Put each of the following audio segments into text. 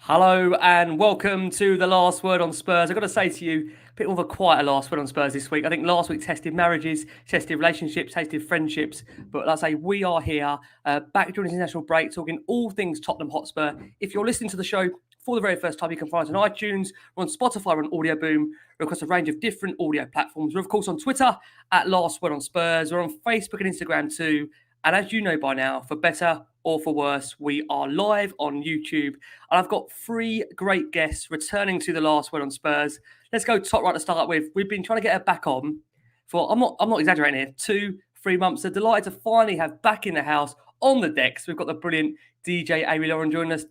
Hello and welcome to the Last Word on Spurs. I've got to say to you, a bit more of a quieter last word on Spurs this week. I think last week tested marriages, tested relationships, tested friendships. But like I say, we are here back during the international break talking all things Tottenham Hotspur. If you're listening to the show for the very first time, you can find us on iTunes, we're on Spotify, we're on Audio Boom, we're across a range of different audio platforms. We're of course on Twitter at Last Word on Spurs. We're on Facebook and Instagram too. And as you know by now, for better or for worse, we are live on YouTube. And I've got three great guests returning to the Last Word on Spurs. Let's go top right to start with. We've been trying to get her back on for, I'm not exaggerating here, 2-3 months. So delighted to finally have back in the house on the decks. We've got the brilliant DJ Amy Lauren joining us.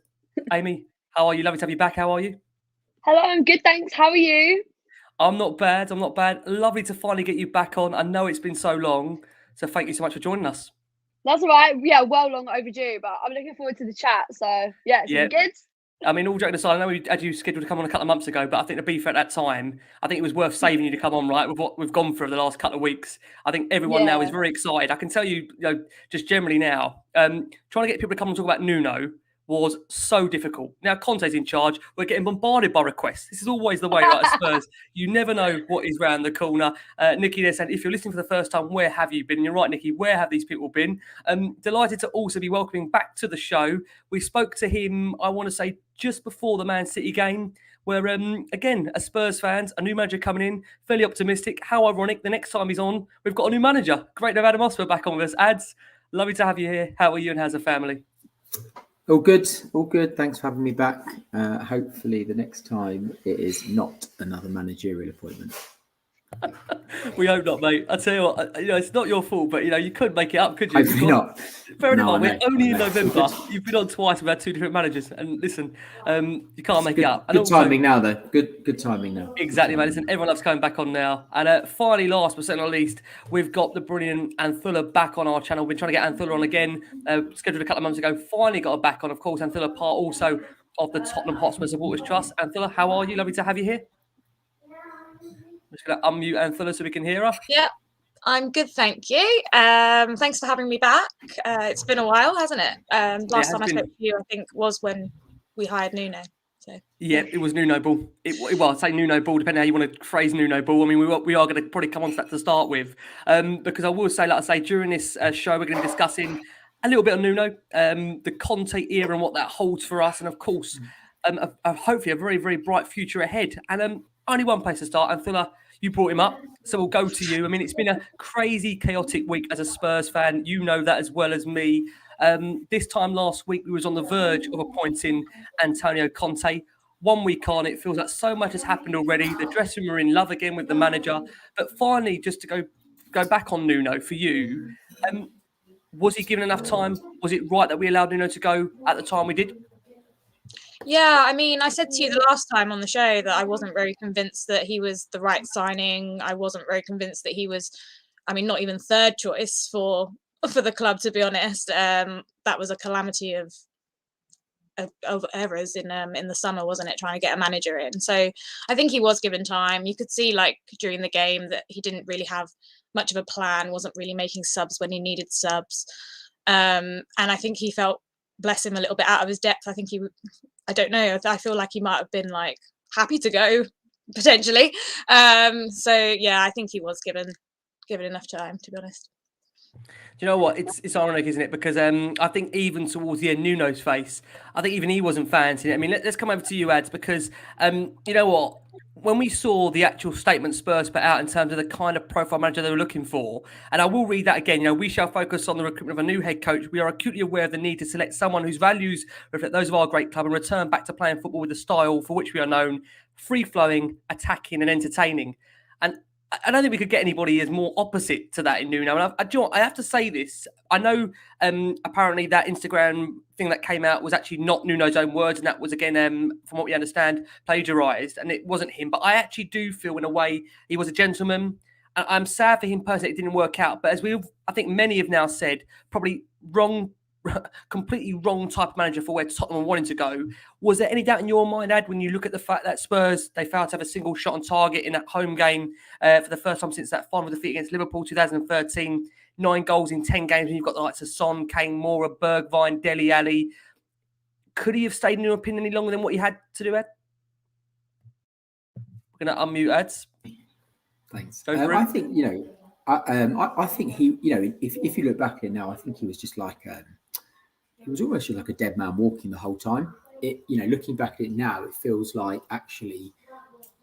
Amy, how are you? Lovely to have you back. How are you? Hello, I'm good, thanks. How are you? I'm not bad. Lovely to finally get you back on. I know it's been so long. So thank you so much for joining us. That's all right. Yeah, well long overdue, but I'm looking forward to the chat. So yeah, it's been good. I mean, all joking aside, I know we had you scheduled to come on a couple of months ago, but I think the beef at that time, I think it was worth saving you to come on, right, with what we've gone through the last couple of weeks. I think everyone now is very excited. I can tell you, just generally now, trying to get people to come and talk about Nuno was so difficult. Now Conte's in charge. We're getting bombarded by requests. This is always the way, right, at Spurs. You never know what is round the corner. Nikki there said, if you're listening for the first time, where have you been? And you're right, Nikki, where have these people been? Delighted to also be welcoming back to the show. We spoke to him, I want to say, just before the Man City game, where, again, as Spurs fans, a new manager coming in, fairly optimistic. How ironic, the next time he's on, we've got a new manager. Great to have Adam Osper back on with us. Ads, lovely to have you here. How are you and how's the family? All good. Thanks for having me back. Hopefully the next time it is not another managerial appointment. We hope not, mate. I tell you what, it's not your fault, but you could make it up, could you? Hopefully not. Fair enough. We're only in November. You've been on twice. We've had two different managers, and listen, you can't make it up. Good timing now, though. Good timing now. Exactly, mate. Listen, everyone loves coming back on now. And finally, last but certainly not least, we've got the brilliant Anthoulla back on our channel. We've been trying to get Anthoulla on again. Scheduled a couple of months ago. Finally got her back on. Of course, Anthoulla, part also of the Tottenham Hotspur Supporters Trust. Anthoulla, how are you? Lovely to have you here. I'm just going to unmute Anthoulla so we can hear her. Yeah, I'm good, thank you. Thanks for having me back. It's been a while, hasn't it? Last time I spoke to you, I think, was when we hired Nuno. So. Yeah, it was Nuno Ball. Well, I'd say Nuno Ball, depending on how you want to phrase Nuno Ball. I mean, we are going to probably come on to that to start with. Because I will say, like I say, during this show, we're going to be discussing a little bit on Nuno, the Conte era and what that holds for us. And of course, hopefully a very, very bright future ahead. And only one place to start. Anthoulla, you brought him up, so we'll go to you. I mean, it's been a crazy, chaotic week as a Spurs fan. You know that as well as me. This time last week, we was on the verge of appointing Antonio Conte. 1 week on, it feels like so much has happened already. The dressing room are in love again with the manager. But finally, just to go back on Nuno for you, was he given enough time? Was it right that we allowed Nuno to go at the time we did? Yeah, I mean, I said to you the last time on the show that I wasn't very convinced that he was the right signing. I wasn't very convinced that he was, I mean, not even third choice for the club, to be honest. That was a calamity of errors in the summer, wasn't it, trying to get a manager in. So I think he was given time. You could see, like, during the game that he didn't really have much of a plan, wasn't really making subs when he needed subs. And I think he felt, bless him, a little bit out of his depth. I think I don't know, I feel like he might have been like happy to go potentially. So yeah, I think he was given enough time, to be honest. Do you know what? It's ironic, isn't it? Because I think even towards the end, Nuno's face, I think even he wasn't fancying it. I mean, let's come over to you, Ads, because you know what? When we saw the actual statement Spurs put out in terms of the kind of profile manager they were looking for, and I will read that again, we shall focus on the recruitment of a new head coach. We are acutely aware of the need to select someone whose values reflect those of our great club and return back to playing football with the style for which we are known, free-flowing, attacking and entertaining. And I don't think we could get anybody as more opposite to that in Nuno. And I have to say this. I know apparently that Instagram thing that came out was actually not Nuno's own words. And that was, again, from what we understand, plagiarised. And it wasn't him. But I actually do feel, in a way, he was a gentleman. And I'm sad for him personally it didn't work out. But as I think many have now said, probably completely wrong type of manager for where Tottenham wanted to go. Was there any doubt in your mind, Ad, when you look at the fact that Spurs, they failed to have a single shot on target in that home game for the first time since that final defeat against Liverpool 2013, 9 goals in 10 games, and you've got the likes of Son, Kane, Moura, Bergwijn, Dele Alli. Could he have stayed, in your opinion, any longer than what he had to do, Ed? We're going to unmute Ed. Thanks. Go for it. I think, I think he, if you look back at it now, I think he was just like, he was almost just like a dead man walking the whole time. Looking back at it now, it feels like actually,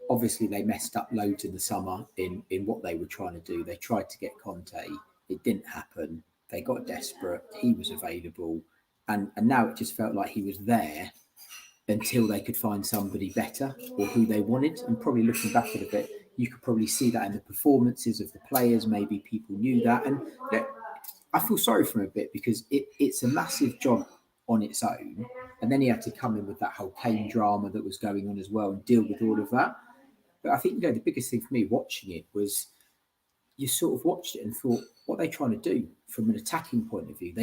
obviously they messed up loads in the summer in what they were trying to do. They tried to get Conte. It didn't happen. They got desperate. He was available. And now it just felt like he was there until they could find somebody better or who they wanted. And probably looking back at it a bit, you could probably see that in the performances of the players. Maybe people knew that. And I feel sorry for him a bit because it's a massive job on its own. And then he had to come in with that whole Kane drama that was going on as well and deal with all of that. But I think, the biggest thing for me watching it was you sort of watched it and thought, what are they trying to do from an attacking point of view?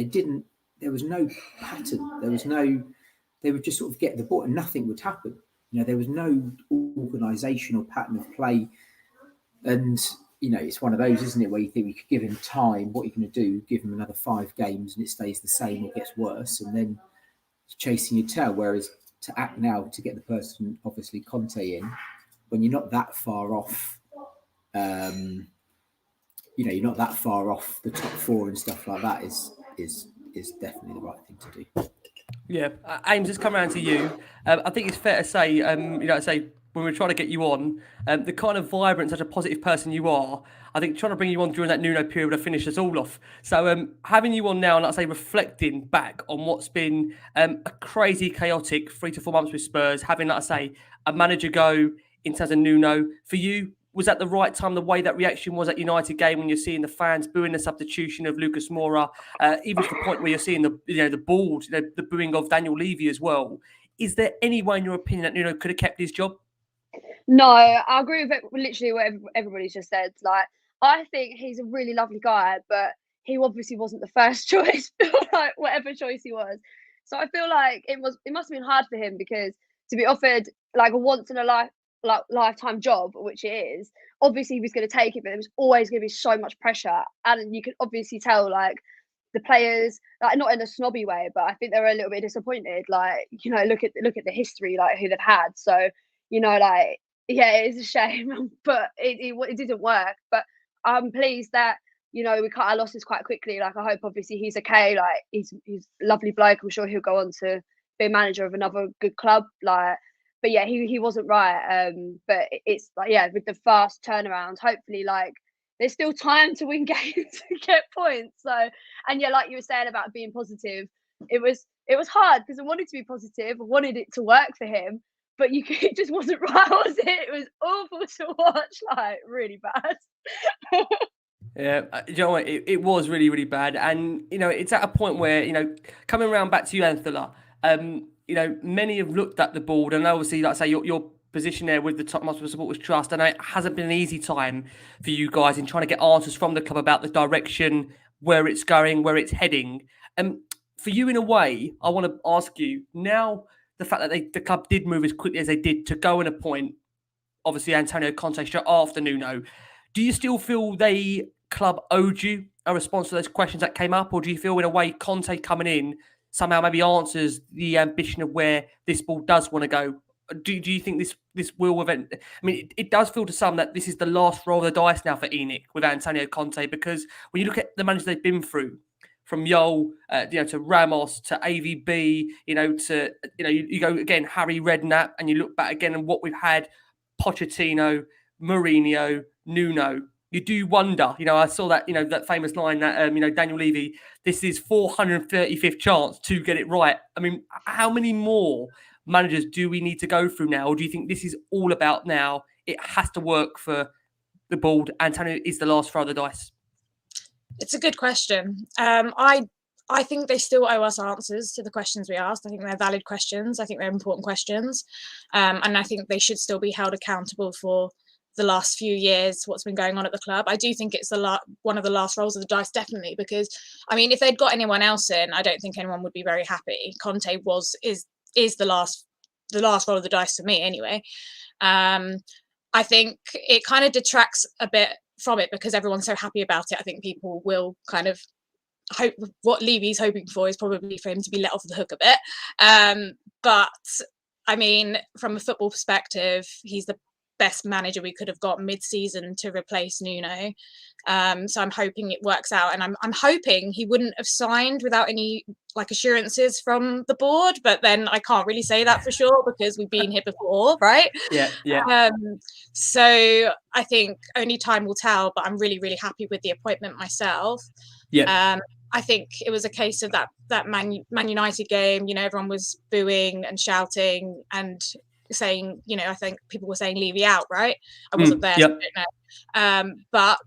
There was no pattern. They would just sort of get the ball and nothing would happen. There was no organisational pattern of play. And, it's one of those, isn't it, where you think we could give him time. What are you going to do? Give him another 5 games and it stays the same or gets worse. And then chasing your tail. Whereas to act now to get the person, obviously Conte in, when you're not that far off, you're not that far off the top 4 and stuff like that is definitely the right thing to do. Yeah, Ames, let's come around to you. I think it's fair to say, when we're trying to get you on, the kind of vibrant, such a positive person you are, I think trying to bring you on during that Nuno period would have finished us all off. So having you on now, and like I say, reflecting back on what's been a crazy, chaotic 3 to 4 months with Spurs, having, like I say, a manager go in terms of Nuno, for you, was that the right time, the way that reaction was at United game when you're seeing the fans booing the substitution of Lucas Moura, even to the point where you're seeing the board, the booing of Daniel Levy as well? Is there any way, in your opinion, that Nuno could have kept his job? No, I agree with literally what everybody's just said. Like, I think he's a really lovely guy, but he obviously wasn't the first choice, like whatever choice he was. So I feel like it must have been hard for him because to be offered like a once in a lifetime job, which it is, obviously he was going to take it, but there was always going to be so much pressure, and you could obviously tell like the players, like not in a snobby way, but I think they were a little bit disappointed. Like, look at the history, like who they've had. So like, yeah, it is a shame, but it didn't work. But I'm pleased that we cut our losses quite quickly. Like, I hope obviously he's okay. Like, he's a lovely bloke. I'm sure he'll go on to be a manager of another good club. Like, but yeah, he wasn't right. But it's like, yeah, with the fast turnaround, hopefully, like, there's still time to win games to get points. So, and yeah, like you were saying about being positive, it was hard because I wanted to be positive. I wanted it to work for him. But it just wasn't right, was it? It was awful to watch, like really bad. Yeah, you know what? It was really, really bad. And, it's at a point where, coming around back to you, Anthoulla, many have looked at the board, and obviously, like I say, your position there with the Tottenham Hotspur Supporters Trust, I know it hasn't been an easy time for you guys in trying to get answers from the club about the direction, where it's going, where it's heading. For you, in a way, I want to ask you now, the fact that the club did move as quickly as they did to go and appoint, obviously, Antonio Conte straight after Nuno, do you still feel the club owed you a response to those questions that came up? Or do you feel, in a way, Conte coming in somehow maybe answers the ambition of where this ball does want to go? Do you think this will event? I mean, it does feel to some that this is the last roll of the dice now for ENIC with Antonio Conte, because when you look at the managers they've been through, from Yol, to Ramos, to AVB, you go again, Harry Redknapp, and you look back again and what we've had, Pochettino, Mourinho, Nuno. You do wonder, I saw that, that famous line that, Daniel Levy, this is 435th chance to get it right. I mean, how many more managers do we need to go through now? Or do you think this is all about now? It has to work for the board. Antonio is the last throw of the dice. It's a good question. I think they still owe us answers to the questions we asked. I think they're valid questions. I think they're important questions. And I think they should still be held accountable for the last few years, what's been going on at the club. I do think it's one of the last rolls of the dice, definitely, because, I mean, if they'd got anyone else in, I don't think anyone would be very happy. Conte is the last roll of the dice for me, anyway. I think it kind of detracts a bit from it because everyone's so happy about it. I think people will kind of hope what Levy's hoping for is probably for him to be let off the hook a bit. But I mean, from a football perspective, he's the best manager we could have got mid-season to replace Nuno. So I'm hoping it works out, and I'm hoping he wouldn't have signed without any like assurances from the board. But then I can't really say that for sure because we've been here before, right? Yeah. So I think only time will tell. But I'm really, really happy with the appointment myself. Yeah. I think it was a case of that Man United game. You know, everyone was booing and shouting and saying, you know, I think people were saying Levy out, right? I wasn't there, yep. So I don't know. But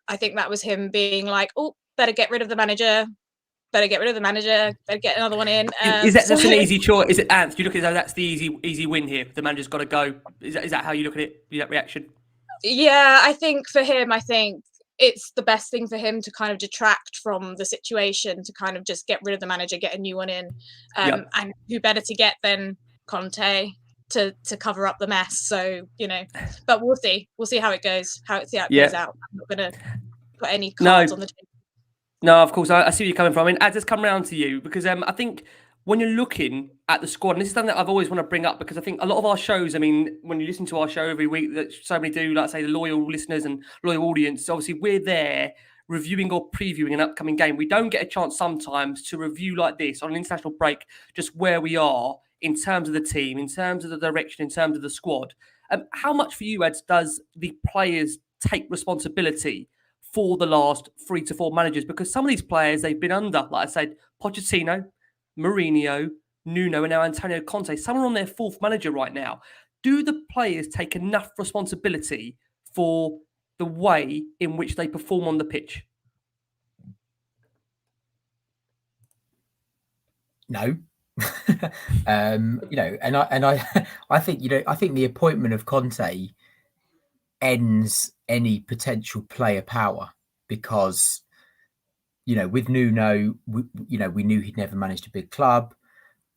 I think that was him being like, oh, better get rid of the manager, better get get another one in. Is that just an easy choice? Is it, Ant, do you look at it as that's the easy win here? The manager's got to go. Is that how you look at it? That reaction? Yeah, I think for him, it's the best thing for him to kind of detract from the situation, to kind of just get rid of the manager, get a new one in. And who better to get than Conte to cover up the mess. So, you know, but we'll see how it goes, how it goes out. I'm not going to put any cards on the table. No, of course, I see where you're coming from. I mean, Ad, let's come round to you, because I think when you're looking at the squad, and this is something that I've always want to bring up, because I think a lot of our shows, I mean, when you listen to our show every week, that so many do, like I say, the loyal listeners and loyal audience, obviously we're there reviewing or previewing an upcoming game. We don't get a chance sometimes to review like this on an international break, just where we are in terms of the team, in terms of the direction, in terms of the squad. How much for you, Ed, does the players take responsibility for the last 3 to 4 managers? Because some of these players, they've been under, like I said, Pochettino, Mourinho, Nuno, and now Antonio Conte. Some are on their 4th manager right now. Do the players take enough responsibility for the way in which they perform on the pitch? No. You know, and I think, you know, I think the appointment of Conte ends any potential player power, because, you know, with Nuno, we knew he'd never managed a big club.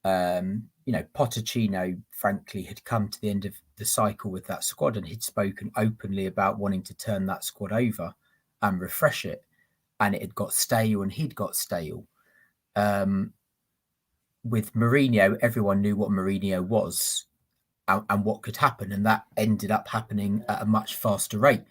You know, Pochettino, frankly, had come to the end of the cycle with that squad, and he'd spoken openly about wanting to turn that squad over and refresh it, and it had got stale, and he'd got stale. With Mourinho, everyone knew what Mourinho was and what could happen, and that ended up happening at a much faster rate.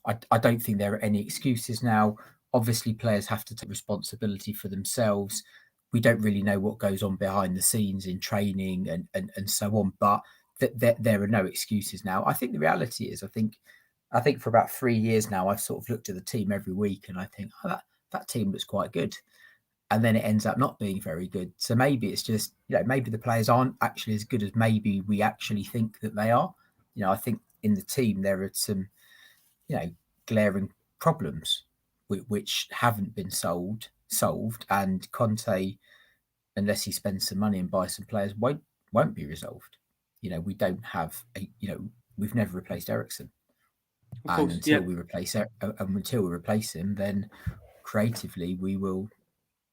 I don't think there are any excuses now. Obviously, players have to take responsibility for themselves. We don't really know what goes on behind the scenes in training and so on, but there are no excuses now. I think the reality is, I think for about 3 years now, I've sort of looked at the team every week, and I think, oh, that team looks quite good. And then it ends up not being very good. So maybe it's just, you know, maybe the players aren't actually as good as maybe we actually think that they are. You know, I think in the team there are some, you know, glaring problems which haven't been solved. And Conte, unless he spends some money and buys some players, won't be resolved. You know, we don't have we've never replaced Eriksen. And until we replace him, then creatively we will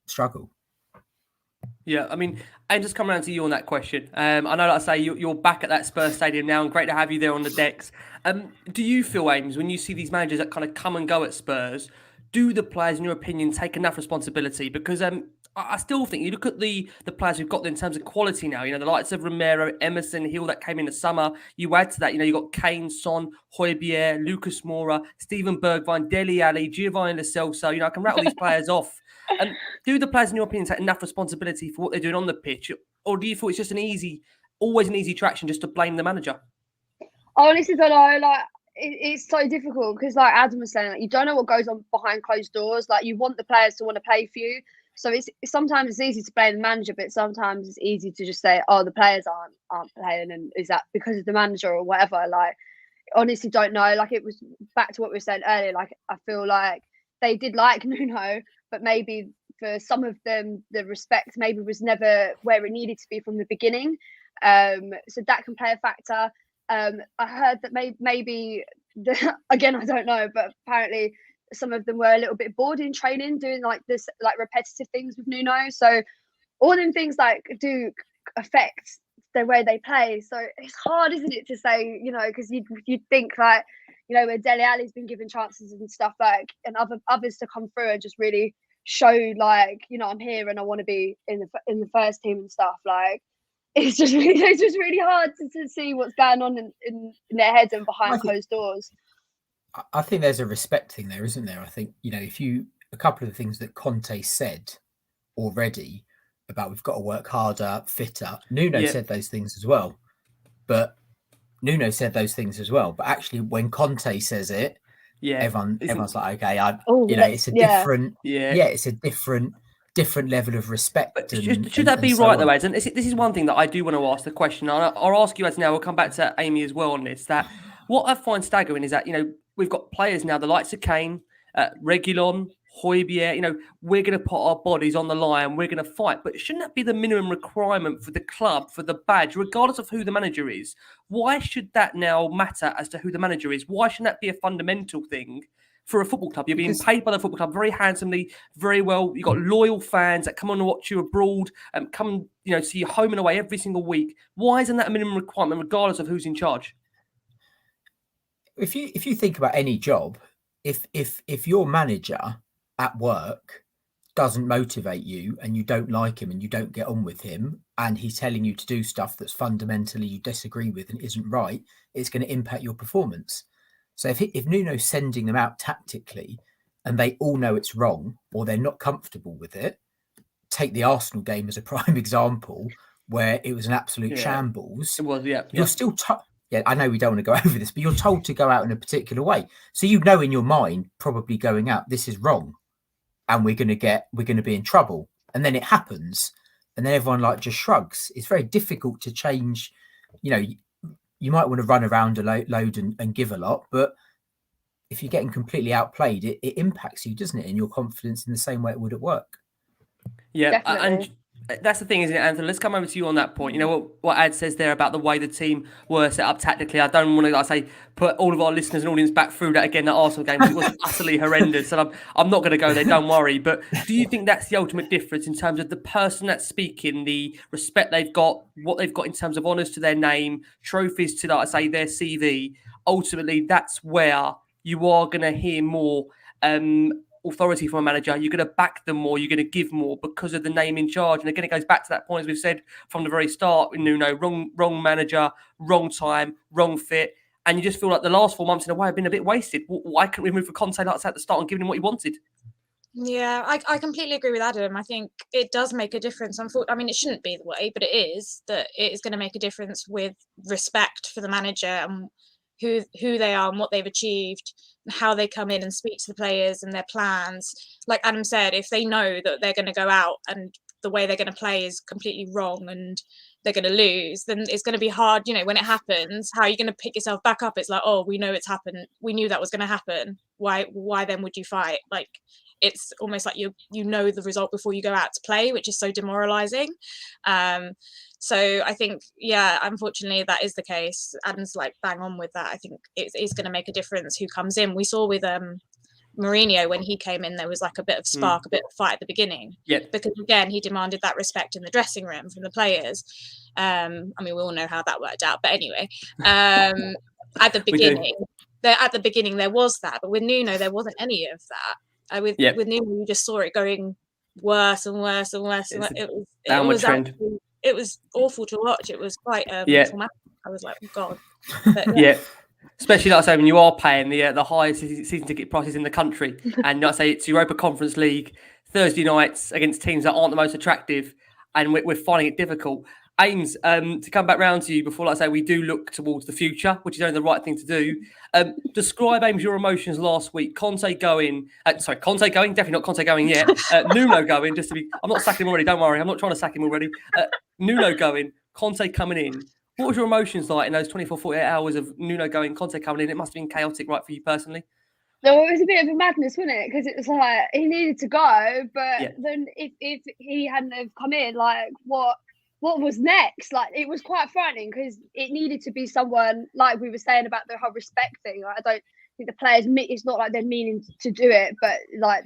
struggle. Yeah, I mean, and just come around to you on that question. I know, like I say, you're back at that Spurs stadium now, and great to have you there on the decks. Do you feel, Ames, when you see these managers that kind of come and go at Spurs, do the players, in your opinion, take enough responsibility? Because I still think you look at the players who've got them in terms of quality now. You know, the likes of Romero, Emerson, Hill that came in the summer. You add to that, you know, you got Kane, Son, Højbjerg, Lucas Moura, Steven Bergwijn, Dele Alli, Giovanni Lo Celso. You know, I can rattle these players off. Do the players, in your opinion, take enough responsibility for what they're doing on the pitch, or do you feel it's just always an easy traction just to blame the manager? I honestly don't know. Like, it's so difficult because, like Adam was saying, like, you don't know what goes on behind closed doors. Like, you want the players to want to play for you, so sometimes it's easy to blame the manager, but sometimes it's easy to just say, "Oh, the players aren't playing," and is that because of the manager or whatever? Like, honestly, don't know. Like, it was back to what we were saying earlier. Like, I feel like they did like Nuno, but maybe for some of them, the respect maybe was never where it needed to be from the beginning. So that can play a factor. I heard that maybe again, I don't know, but apparently some of them were a little bit bored in training, doing like this, like repetitive things with Nuno. So all them things like do affect the way they play. So it's hard, isn't it, to say, you know, because you'd think like, you know, where Dele Alli's been given chances and stuff like, and others to come through and just really show like, you know, I'm here and I want to be in the first team and stuff. Like, it's just really hard to see what's going on in their heads and behind closed doors. I think there's a respect thing there, isn't there? I think, you know, a couple of the things that Conte said already about we've got to work harder, fitter. Nuno said those things as well. But actually when Conte says it, everyone's like, okay, it's a different, it's a different level of respect. But should that be right, though, Ed? And this is one thing that I do want to ask the question. I'll ask you as now. We'll come back to Amy as well on this. That what I find staggering is that, you know, we've got players now, the likes of Kane, Reguilon, Højbjerg, you know, we're going to put our bodies on the line, we're going to fight. But shouldn't that be the minimum requirement for the club, for the badge, regardless of who the manager is? Why should that now matter as to who the manager is? Why shouldn't that be a fundamental thing for a football club? You're being paid by the football club very handsomely, very well. You've got loyal fans that come on and watch you abroad and come, you know, see you home and away every single week. Why isn't that a minimum requirement, regardless of who's in charge? If you think about any job, if your manager at work doesn't motivate you and you don't like him and you don't get on with him and he's telling you to do stuff that's fundamentally you disagree with and isn't right, it's going to impact your performance. So if Nuno's sending them out tactically and they all know it's wrong or they're not comfortable with it, take the Arsenal game as a prime example where it was an absolute shambles. It was, You're still I know we don't want to go over this, but you're told to go out in a particular way. So you know in your mind, probably going out, this is wrong. And we're going to be in trouble. And then it happens. And then everyone just shrugs. It's very difficult to change. You know, you might want to run around a load and give a lot, but if you're getting completely outplayed, it impacts you, doesn't it? In your confidence in the same way it would at work. Yeah. Definitely. And that's the thing, isn't it, Anthony? Let's come over to you on that point. You know what Ad says there about the way the team were set up tactically. I don't want to, put all of our listeners and audience back through that again, that Arsenal game, because it was utterly horrendous. And I'm not going to go there, don't worry. But do you think that's the ultimate difference in terms of the person that's speaking, the respect they've got, what they've got in terms of honours to their name, trophies to, their CV? Ultimately, that's where you are going to hear more authority from a manager. You're going to back them more, you're going to give more because of the name in charge. And again, it goes back to that point, as we've said from the very start, Nuno, wrong manager, wrong time, wrong fit. And you just feel like the last 4 months in a way have been a bit wasted. Why couldn't we move for Conte like that at the start and give him what he wanted? Yeah, I completely agree with Adam. I think it does make a difference. I mean, it shouldn't be the way, but it is, that it is going to make a difference with respect for the manager and who they are and what they've achieved, and how they come in and speak to the players and their plans. Like Adam said, if they know that they're going to go out and the way they're going to play is completely wrong and they're going to lose, then it's going to be hard, you know, when it happens. How are you going to pick yourself back up? It's like, oh, we know it's happened. We knew that was going to happen. Why then would you fight? Like, it's almost like you know the result before you go out to play, which is so demoralizing. So I think, unfortunately that is the case. Adam's bang on with that. I think it's going to make a difference who comes in. We saw with Mourinho when he came in, there was a bit of spark, a bit of fight at the beginning. Yeah. Because again, he demanded that respect in the dressing room from the players. I mean, we all know how that worked out. But anyway, at the beginning, there was that. But with Nuno, there wasn't any of that. With Nuno, you just saw it going worse and worse and worse. It was awful to watch. It was quite traumatic. I was like, oh God. But, especially like I say, when you are paying the highest season ticket prices in the country, and like I say, it's Europa Conference League Thursday nights against teams that aren't the most attractive, and we're finding it difficult. Ames, to come back round to you before, like I say, we do look towards the future, which is only the right thing to do. Describe, Ames, your emotions last week. Conte going, definitely not Conte going yet. Nuno going, just to be, I'm not sacking him already, don't worry, I'm not trying to sack him already. Nuno going, Conte coming in. What was your emotions like in those 24, 48 hours of Nuno going, Conte coming in? It must have been chaotic, right, for you personally? No, it was a bit of a madness, wasn't it? Because it was like, he needed to go, but then if he hadn't have come in, what was next? It was quite frightening because it needed to be someone, like we were saying about the whole respect thing. I don't think the players, it's not like they're meaning to do it, but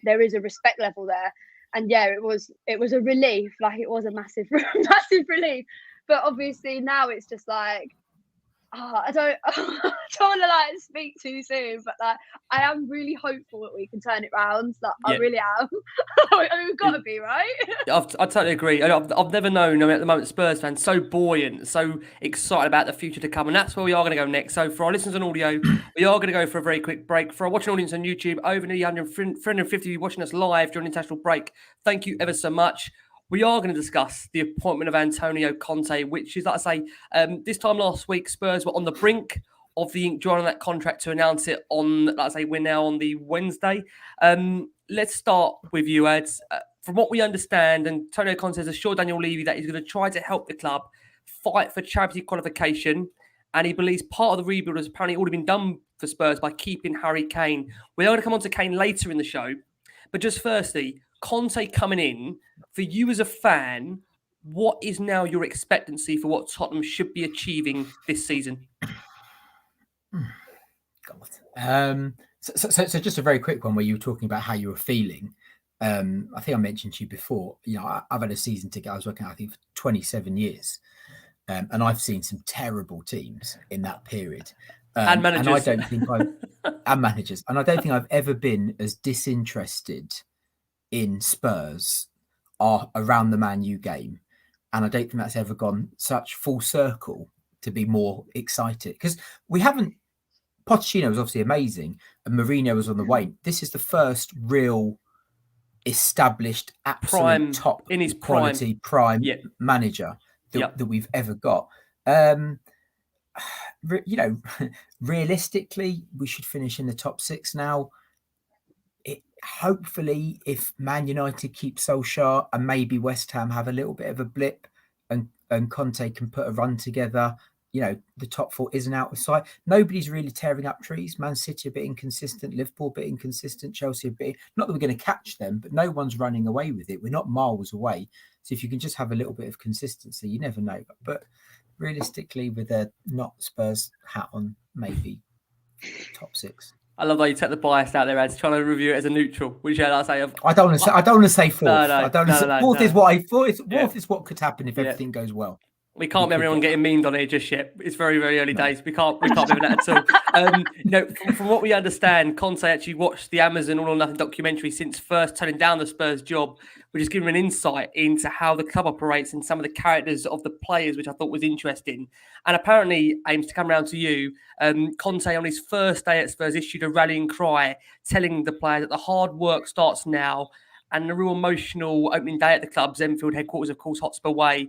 there is a respect level there. And it was a relief. It was a massive, massive relief. But obviously now it's just I don't want to like speak too soon, but like I am really hopeful that we can turn it round. Like I really am. I mean, we've got to be, right? I totally agree. I've never known, at the moment, Spurs fans so buoyant, so excited about the future to come, and that's where we are going to go next. So for our listeners on audio, we are going to go for a very quick break. For our watching audience on YouTube, over nearly 350 of you watching us live during the international break, thank you ever so much. We are going to discuss the appointment of Antonio Conte, which is, like I say, this time last week, Spurs were on the brink of the ink drawing on that contract to announce it on, like I say, we're now on the Wednesday. Let's start with you, Ads. From what we understand, Antonio Conte has assured Daniel Levy that he's going to try to help the club fight for charity qualification, and he believes part of the rebuild has apparently already been done for Spurs by keeping Harry Kane. We're going to come on to Kane later in the show, but just firstly, Conte coming in, for you as a fan, what is now your expectancy for what Tottenham should be achieving this season? God. So just a very quick one where you were talking about how you were feeling. I think I mentioned to you before, I've had a season ticket. I was working, I think, for 27 years. And I've seen some terrible teams in that period. And managers. And I don't think and managers. And I don't think I've ever been as disinterested in Spurs around the Man U game. And I don't think that's ever gone such full circle to be more excited. Because we haven't, Pochettino was obviously amazing and Mourinho was on the wane. This is the first real established, absolute top in his quality prime manager that we've ever got. Realistically, we should finish in the top 6 now. Hopefully, if Man United keep Solskjaer and maybe West Ham have a little bit of a blip and Conte can put a run together, the top 4 isn't out of sight. Nobody's really tearing up trees. Man City a bit inconsistent, Liverpool a bit inconsistent, Chelsea a bit. Not that we're going to catch them, but no one's running away with it. We're not miles away. So if you can just have a little bit of consistency, you never know. But realistically, with a not Spurs hat on, maybe top 6. I love how you take the bias out there, Ads, trying to review it as a neutral. Which I say, I don't want to say fourth. Fourth is what fourth is what could happen if everything goes well. We can't be everyone getting meaned on here just yet. It's very, very early days. We can't be doing that at all. From what we understand, Conte actually watched the Amazon All or Nothing documentary since first turning down the Spurs job, which has given him an insight into how the club operates and some of the characters of the players, which I thought was interesting. And apparently, aims to come round to you, Conte on his first day at Spurs issued a rallying cry telling the players that the hard work starts now. And a real emotional opening day at the club's Enfield headquarters, of course, Hotspur Way.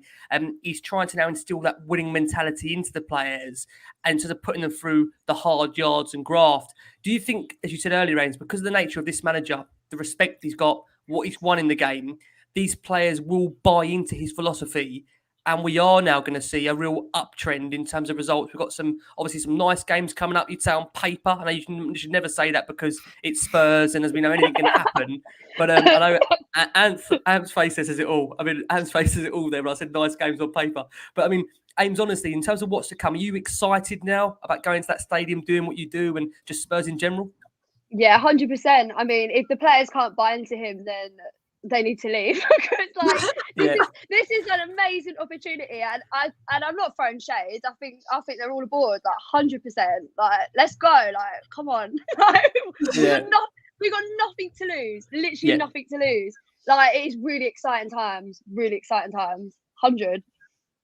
He's trying to now instill that winning mentality into the players and sort of putting them through the hard yards and graft. Do you think, as you said earlier, Ains, because of the nature of this manager, the respect he's got, what he's won in the game, these players will buy into his philosophy? And we are now going to see a real uptrend in terms of results. We've got some nice games coming up. You'd say on paper. I know you should never say that because it's Spurs and as we know anything can happen. But I know Am's face says it all. I mean, Am's face says it all there. But I said nice games on paper. But I mean, Ames, honestly, in terms of what's to come, are you excited now about going to that stadium, doing what you do, and just Spurs in general? Yeah, 100%. I mean, if the players can't buy into him, then they need to leave because this is an amazing opportunity, and I'm not throwing shade. I think they're all aboard, 100%. Let's go, come on. We got nothing to lose, literally nothing to lose. It is really exciting times, 100.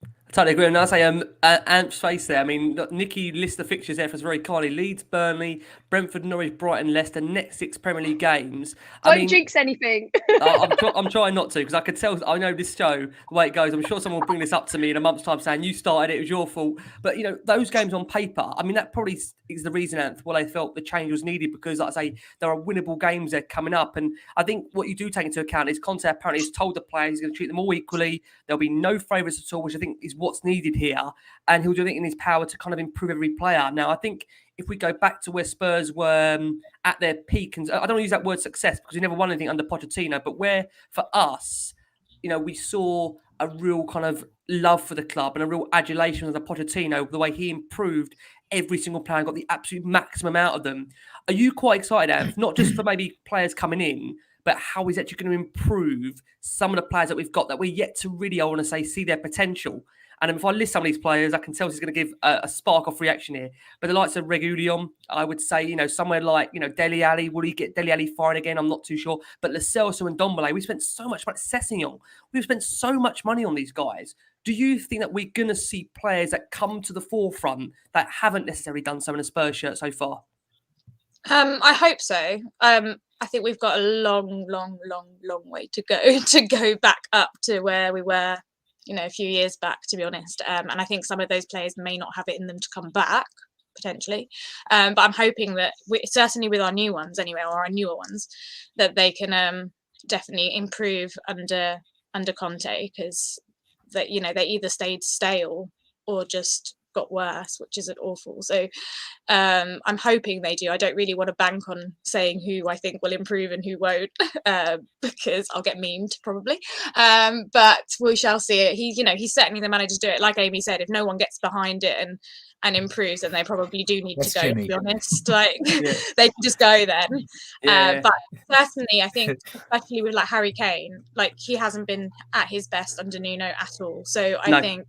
I totally agree. And I say, Ant's face there. I mean, Nicky lists the fixtures there for us very kindly. Leeds, Burnley, Brentford, Norwich, Brighton, Leicester, next 6 Premier League games. Don't jinx anything. I'm trying not to because I could tell. I know this show, the way it goes. I'm sure someone will bring this up to me in a month's time saying you started it, it was your fault. But those games on paper, I mean, that probably is the reason, Anth, why they felt the change was needed because, like I say, there are winnable games there coming up. And I think what you do take into account is Conte apparently has told the players he's going to treat them all equally. There'll be no favourites at all, which I think is what's needed here, and he'll do it in his power to kind of improve every player. Now, I think if we go back to where Spurs were at their peak, and I don't want to use that word success because we never won anything under Pochettino, but where for us, we saw a real kind of love for the club and a real adulation of the Pochettino, the way he improved every single player and got the absolute maximum out of them. Are you quite excited, Av, not just for maybe players coming in, but how he's actually going to improve some of the players that we've got that we're yet to really, I want to say, see their potential? And if I list some of these players, I can tell he's going to give a spark off reaction here. But the likes of Reguilon, I would say, somewhere like, Dele Alli, will he get Dele Alli firing again? I'm not too sure. But Lo Celso and Ndombele, we spent so much money. Sessegnon, we've spent so much money on these guys. Do you think that we're going to see players that come to the forefront that haven't necessarily done so in a Spurs shirt so far? I hope so. I think we've got a long way to go back up to where we were, a few years back, to be honest. And I think some of those players may not have it in them to come back, potentially. But I'm hoping that, certainly with our new ones anyway, or our newer ones, that they can definitely improve under Conte, because that they either stayed stale or just got worse, which isn't awful. So I'm hoping they do. I don't really want to bank on saying who I think will improve and who won't, because I'll get memed probably. But we shall see it. He's certainly the manager to do it. Like Amy said, if no one gets behind it and improves, then they probably do need to go, to be honest. Like they can just go then. But certainly I think, especially with like Harry Kane, like he hasn't been at his best under Nuno at all. So I think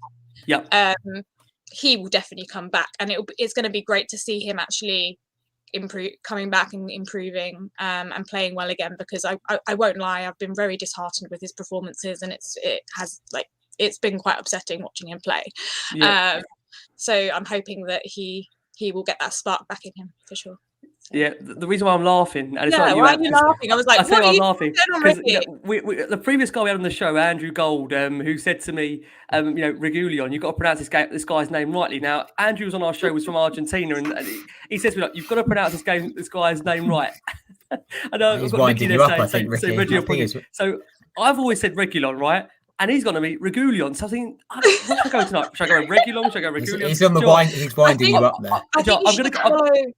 he will definitely come back, and it's going to be great to see him actually coming back and improving and playing well again, because I won't lie, I've been very disheartened with his performances, and it's been quite upsetting watching him play. So I'm hoping that he will get that spark back in him for sure. Yeah, the reason why I'm laughing, and it's why are you laughing? I was like, what are you laughing? Because the previous guy we had on the show, Andrew Gold, who said to me, Reguilon, you've got to pronounce this guy's name rightly. Now, Andrew was on our show, was from Argentina, and he says to me, you've got to pronounce this guy's name right. I know he's winding you up, I think, Ricky. So I've always said Reguilon, right? And he's going to be Reguilon. So I think, what should I go tonight? Should I go Reguilon? Should I go Reguilon? He's on the wind. He's winding you up there. I think I'm going to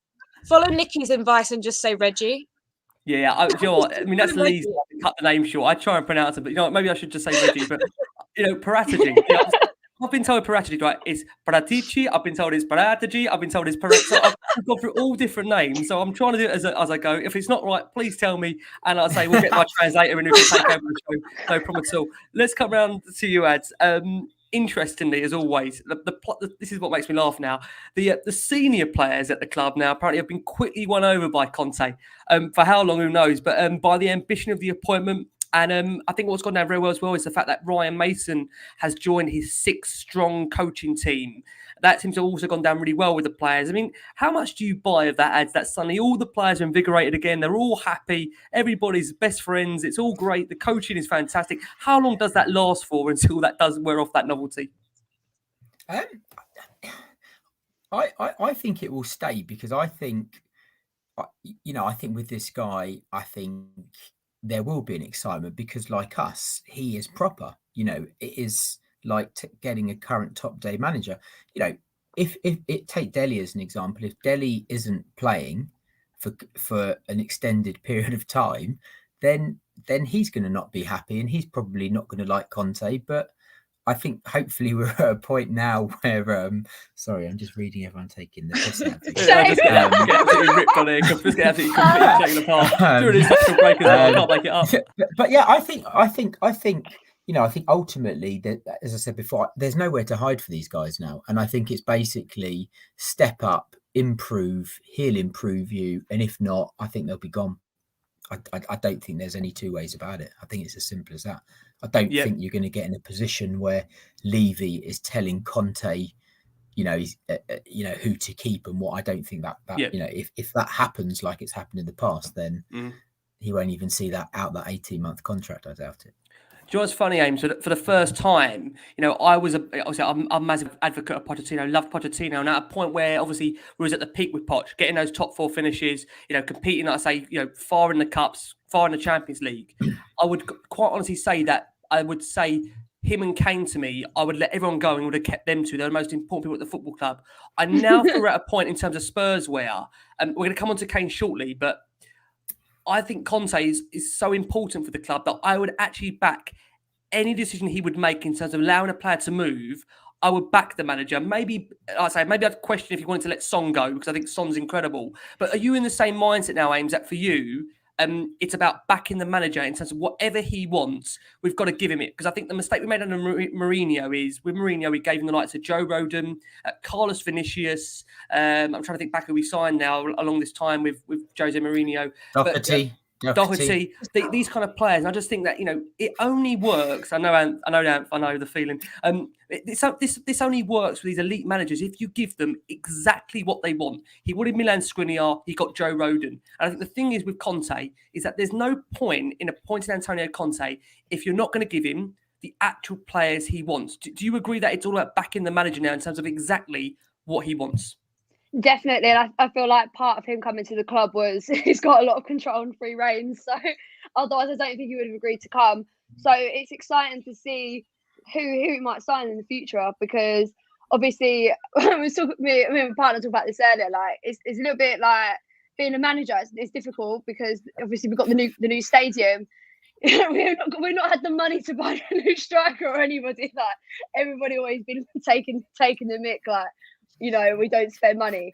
follow Nicky's advice and just say Reggie. Yeah, do you know what? I mean, that's Lee's cut the name short. I try and pronounce it, but maybe I should just say Reggie. But Paratici. I've been told Paratici, right? It's Paratici. I've been told it's Paratici. I've been told it's Paratici. So I've gone through all different names. So I'm trying to do it as I go. If it's not right, please tell me. And I'll say we'll get my translator and we can take over the show. No problem at all. Let's come around to you, Ads. Interestingly, as always, this is what makes me laugh now. The senior players at the club now apparently have been quickly won over by Conte. For how long, who knows? But by the ambition of the appointment. And I think what's gone down very well as well is the fact that Ryan Mason has joined his 6-strong coaching team. That seems to have also gone down really well with the players. I mean, how much do you buy of that, Ads, that suddenly all the players are invigorated again? They're all happy. Everybody's best friends. It's all great. The coaching is fantastic. How long does that last for until that does wear off that novelty? I think it will stay, because I think with this guy, I think there will be an excitement, because like us, he is proper. It is like getting a current top day manager. If take Dele as an example, if Dele isn't playing for an extended period of time, then he's going to not be happy, and he's probably not going to like Conte. But I think hopefully we're at a point now where sorry, I'm just reading everyone taking the piss out. Get absolutely ripped on it. Just get absolutely completely taken apart. During his sexual break as well, I can't make it up. But yeah, I think ultimately, that, as I said before, there's nowhere to hide for these guys now, and I think it's basically step up, improve. He'll improve you, and if not, I think they'll be gone. I don't think there's any two ways about it. I think it's as simple as that. I don't think you're going to get in a position where Levy is telling Conte, who to keep and what. I don't think that if that happens like it's happened in the past, then he won't even see that 18-month contract. I doubt it. Do you know what's funny, Ames? For the first time, I was I'm a massive advocate of Pochettino, loved Pochettino, and at a point where obviously we was at the peak with Poch, getting those top 4 finishes, competing, like I say, far in the cups, far in the Champions League. I would quite honestly say that I would say him and Kane to me, I would let everyone go and would have kept them two. They're the most important people at the football club. I now feel we're at a point in terms of Spurs where, we're going to come on to Kane shortly, but I think Conte is so important for the club that I would actually back any decision he would make in terms of allowing a player to move. I would back the manager. Maybe I'd question if he wanted to let Son go, because I think Son's incredible. But are you in the same mindset now, Ames, that for you, It's about backing the manager in terms of whatever he wants. We've got to give him it, because I think the mistake we made under Mourinho is with Mourinho we gave him the likes of Joe Rodon, Carlos Vinicius. I'm trying to think back who we signed now along this time with Jose Mourinho. Doherty, these kind of players. And I just think that, it only works. I know the feeling. This only works with these elite managers if you give them exactly what they want. He wanted Milan Skriniar, he got Joe Rodon. And I think the thing is with Conte is that there's no point in appointing Antonio Conte if you're not going to give him the actual players he wants. Do you agree that it's all about backing the manager now in terms of exactly what he wants? Definitely, and I feel like part of him coming to the club was he's got a lot of control and free reign. So otherwise, I don't think he would have agreed to come. So it's exciting to see who he might sign in the future, because obviously, me and my partner talked about this earlier. Like it's a little bit like being a manager. It's difficult because obviously we've got the new stadium. we've not had the money to buy a new striker or anybody. Like everybody always been taking the mick. Like, we don't spend money,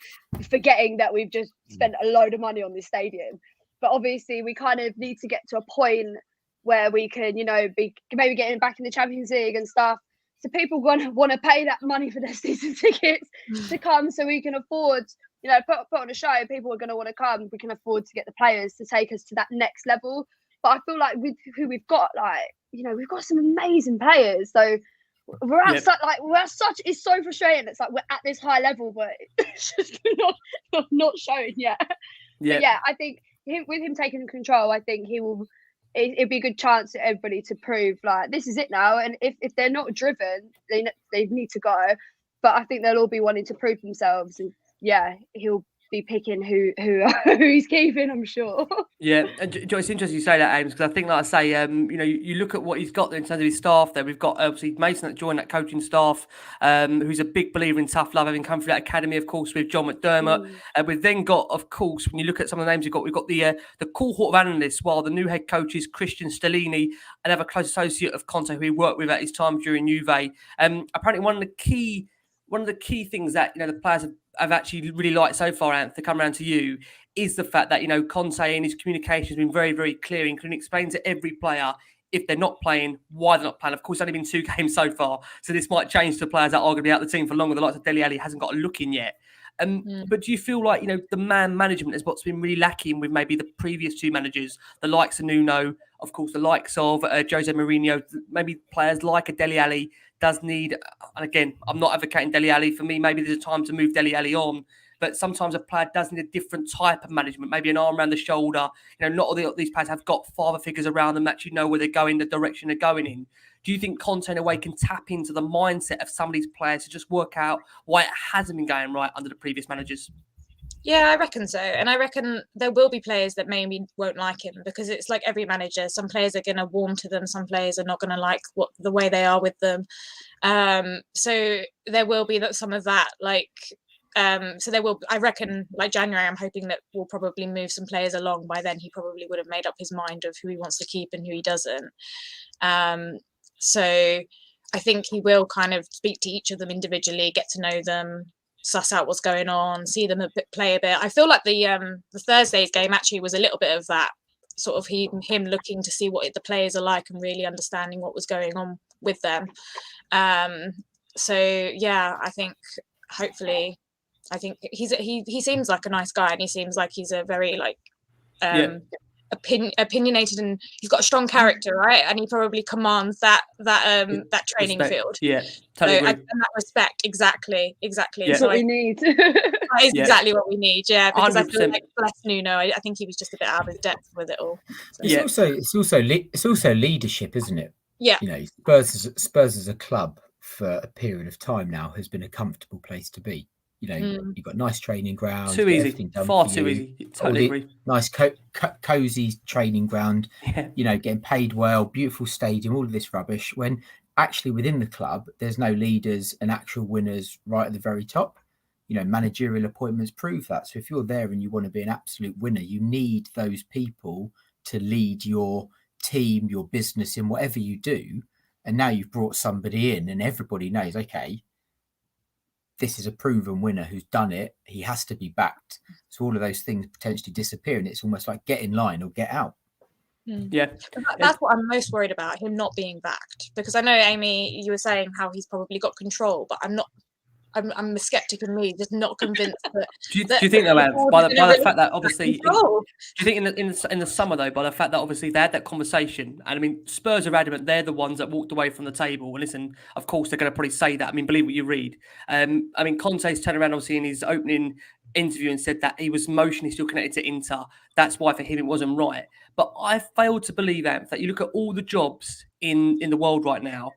forgetting that we've just spent a load of money on this stadium. But obviously, we kind of need to get to a point where we can, be maybe getting back in the Champions League and stuff. So people want to pay that money for their season tickets to come, so we can afford, put on a show. People are going to want to come. We can afford to get the players to take us to that next level. But I feel like with who we've got, we've got some amazing players. So we're at such. It's so frustrating. It's like we're at this high level, but it's just not showing yet. Yeah. But yeah, I think with him taking control, I think he will. It'd be a good chance for everybody to prove like this is it now. And if they're not driven, they need to go. But I think they'll all be wanting to prove themselves. And yeah, he'll be picking who he's keeping, I'm sure. Yeah, and it's interesting you say that, Ames, because I think, like I say, you look at what he's got there in terms of his staff. There, we've got obviously Mason that joined that coaching staff, who's a big believer in tough love, having come through that academy, of course, with John McDermott. We've then got, of course, when you look at some of the names we've got the cohort of analysts, while the new head coach is Christian Stellini, another close associate of Conte, who he worked with at his time during Juve. Apparently, one of the key things that the players have actually really liked so far, Anth, to come around to you, is the fact that Conte in his communication has been very, very clear and can explain to every player if they're not playing, why they're not playing. Of course, it's only been 2 games so far, so this might change to players that are going to be out of the team for longer. The likes of Dele Alli hasn't got a look in yet. But do you feel like the man management is what's been really lacking with maybe the previous 2 managers, the likes of Nuno, of course, the likes of Jose Mourinho, maybe players like a Dele Alli does need, and again, I'm not advocating Dele Alli. For me, maybe there's a time to move Dele Alli on, but sometimes a player does need a different type of management, maybe an arm around the shoulder. Not all these players have got father figures around them that actually know where they're going, the direction they're going in. Do you think Conte, in a way, can tap into the mindset of some of these players to just work out why it hasn't been going right under the previous managers? Yeah, I reckon so. And I reckon there will be players that maybe won't like him, because it's like every manager. Some players are going to warm to them. Some players are not going to like the way they are with them. So there will be some of that. So there will, I reckon, like January, I'm hoping that we'll probably move some players along. By then, he probably would have made up his mind of who he wants to keep and who he doesn't. So I think he will kind of speak to each of them individually, get to know them, suss out what's going on, see them play a bit. I feel like the Thursday's game actually was a little bit of that, sort of him looking to see what the players are like and really understanding what was going on with them. So yeah, I think hopefully, he seems like a nice guy, and he seems like he's a very opinionated, and he's got a strong character, right? And he probably commands that training respect. field. Yeah, totally agree. And that respect, exactly. Yeah. That's what we need. That is exactly what we need. Yeah, because 100%. I feel like bless Nuno, I think he was just a bit out of his depth with it all. So. It's also leadership, isn't it? Yeah. Spurs as a club for a period of time now has been a comfortable place to be. You've got nice training ground. Too easy. Far too easy. Totally agree. Nice, cozy training ground. Yeah. Getting paid well, beautiful stadium, all of this rubbish. When actually within the club, there's no leaders and actual winners right at the very top. Managerial appointments prove that. So if you're there and you want to be an absolute winner, you need those people to lead your team, your business in whatever you do. And now you've brought somebody in and everybody knows, okay, this is a proven winner who's done it. He has to be backed. So all of those things potentially disappear, and it's almost like get in line or get out. Yeah, that's what I'm most worried about, him not being backed, because I know, Amy, you were saying how he's probably got control, but I'm a skeptic in me, just not convinced that. Do you think though, Ant, by the fact that obviously, control. do you think in the summer though, by the fact that obviously they had that conversation, and I mean Spurs are adamant they're the ones that walked away from the table. And listen, of course they're going to probably say that. I mean, believe what you read. I mean, Conte's turned around obviously in his opening interview and said that he was emotionally still connected to Inter. That's why for him it wasn't right. But I failed to believe, Ant, that you look at all the jobs in the world right now.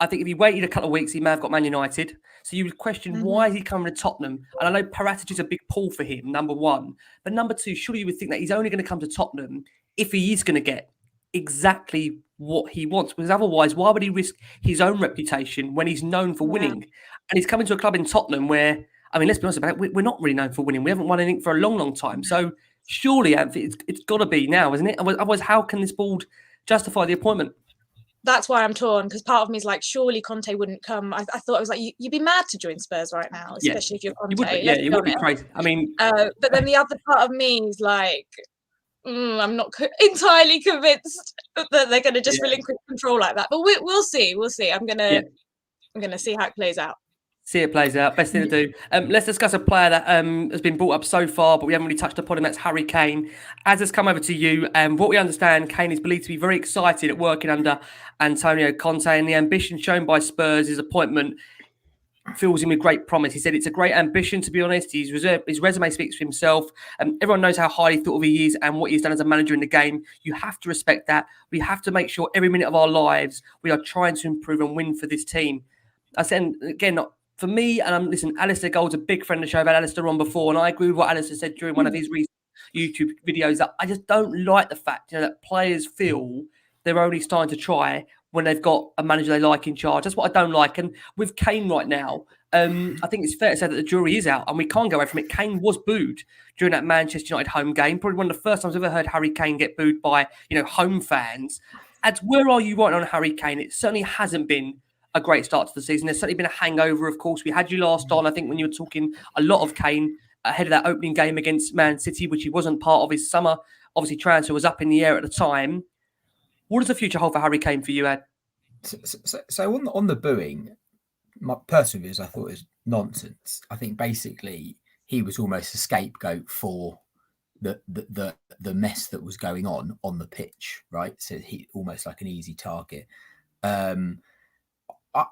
I think if he waited a couple of weeks, he may have got Man United. So you would question why is he coming to Tottenham? And I know Paratici is a big pull for him, number one. But number two, surely you would think that he's only going to come to Tottenham if he is going to get exactly what he wants. Because otherwise, why would he risk his own reputation when he's known for winning? And he's coming to a club in Tottenham where, I mean, let's be honest about it, we're not really known for winning. We haven't won anything for a long, long time. So surely, Anthony, it's got to be now, isn't it? Otherwise, how can this board justify the appointment? That's why I'm torn, because part of me is like, surely Conte wouldn't come. I thought it was like, you'd be mad to join Spurs right now, especially if you're Conte. You would be crazy. I mean, but then the other part of me is like, I'm not entirely convinced that they're going to just relinquish control like that. But we'll see. We'll see. I'm gonna see how it plays out. See it plays out. Best thing to do. Let's discuss a player that has been brought up so far, but we haven't really touched upon him. That's Harry Kane. As has come over to you, what we understand, Kane is believed to be very excited at working under Antonio Conte, and the ambition shown by Spurs, his appointment, fills him with great promise. He said it's a great ambition, to be honest. His resume speaks for himself. Everyone knows how highly thought of he is and what he's done as a manager in the game. You have to respect that. We have to make sure every minute of our lives we are trying to improve and win for this team. I said, again, for me, and listen, Alistair Gold's a big friend of the show. I've had Alistair on before, and I agree with what Alistair said during one of his recent YouTube videos, that I just don't like the fact that players feel they're only starting to try when they've got a manager they like in charge. That's what I don't like. And with Kane right now, I think it's fair to say that the jury is out, and we can't go away from it. Kane was booed during that Manchester United home game. Probably one of the first times I've ever heard Harry Kane get booed by home fans. And where are you right now on Harry Kane? It certainly hasn't been a great start to the season. There's certainly been a hangover, of course. We had you last on, I think, when you were talking a lot of Kane ahead of that opening game against Man City, which he wasn't part of his summer. Obviously, transfer was up in the air at the time. What does the future hold for Harry Kane for you, Ed? So on the booing, my personal views, I thought it was nonsense. I think basically he was almost a scapegoat for the mess that was going on the pitch, right? So he almost like an easy target.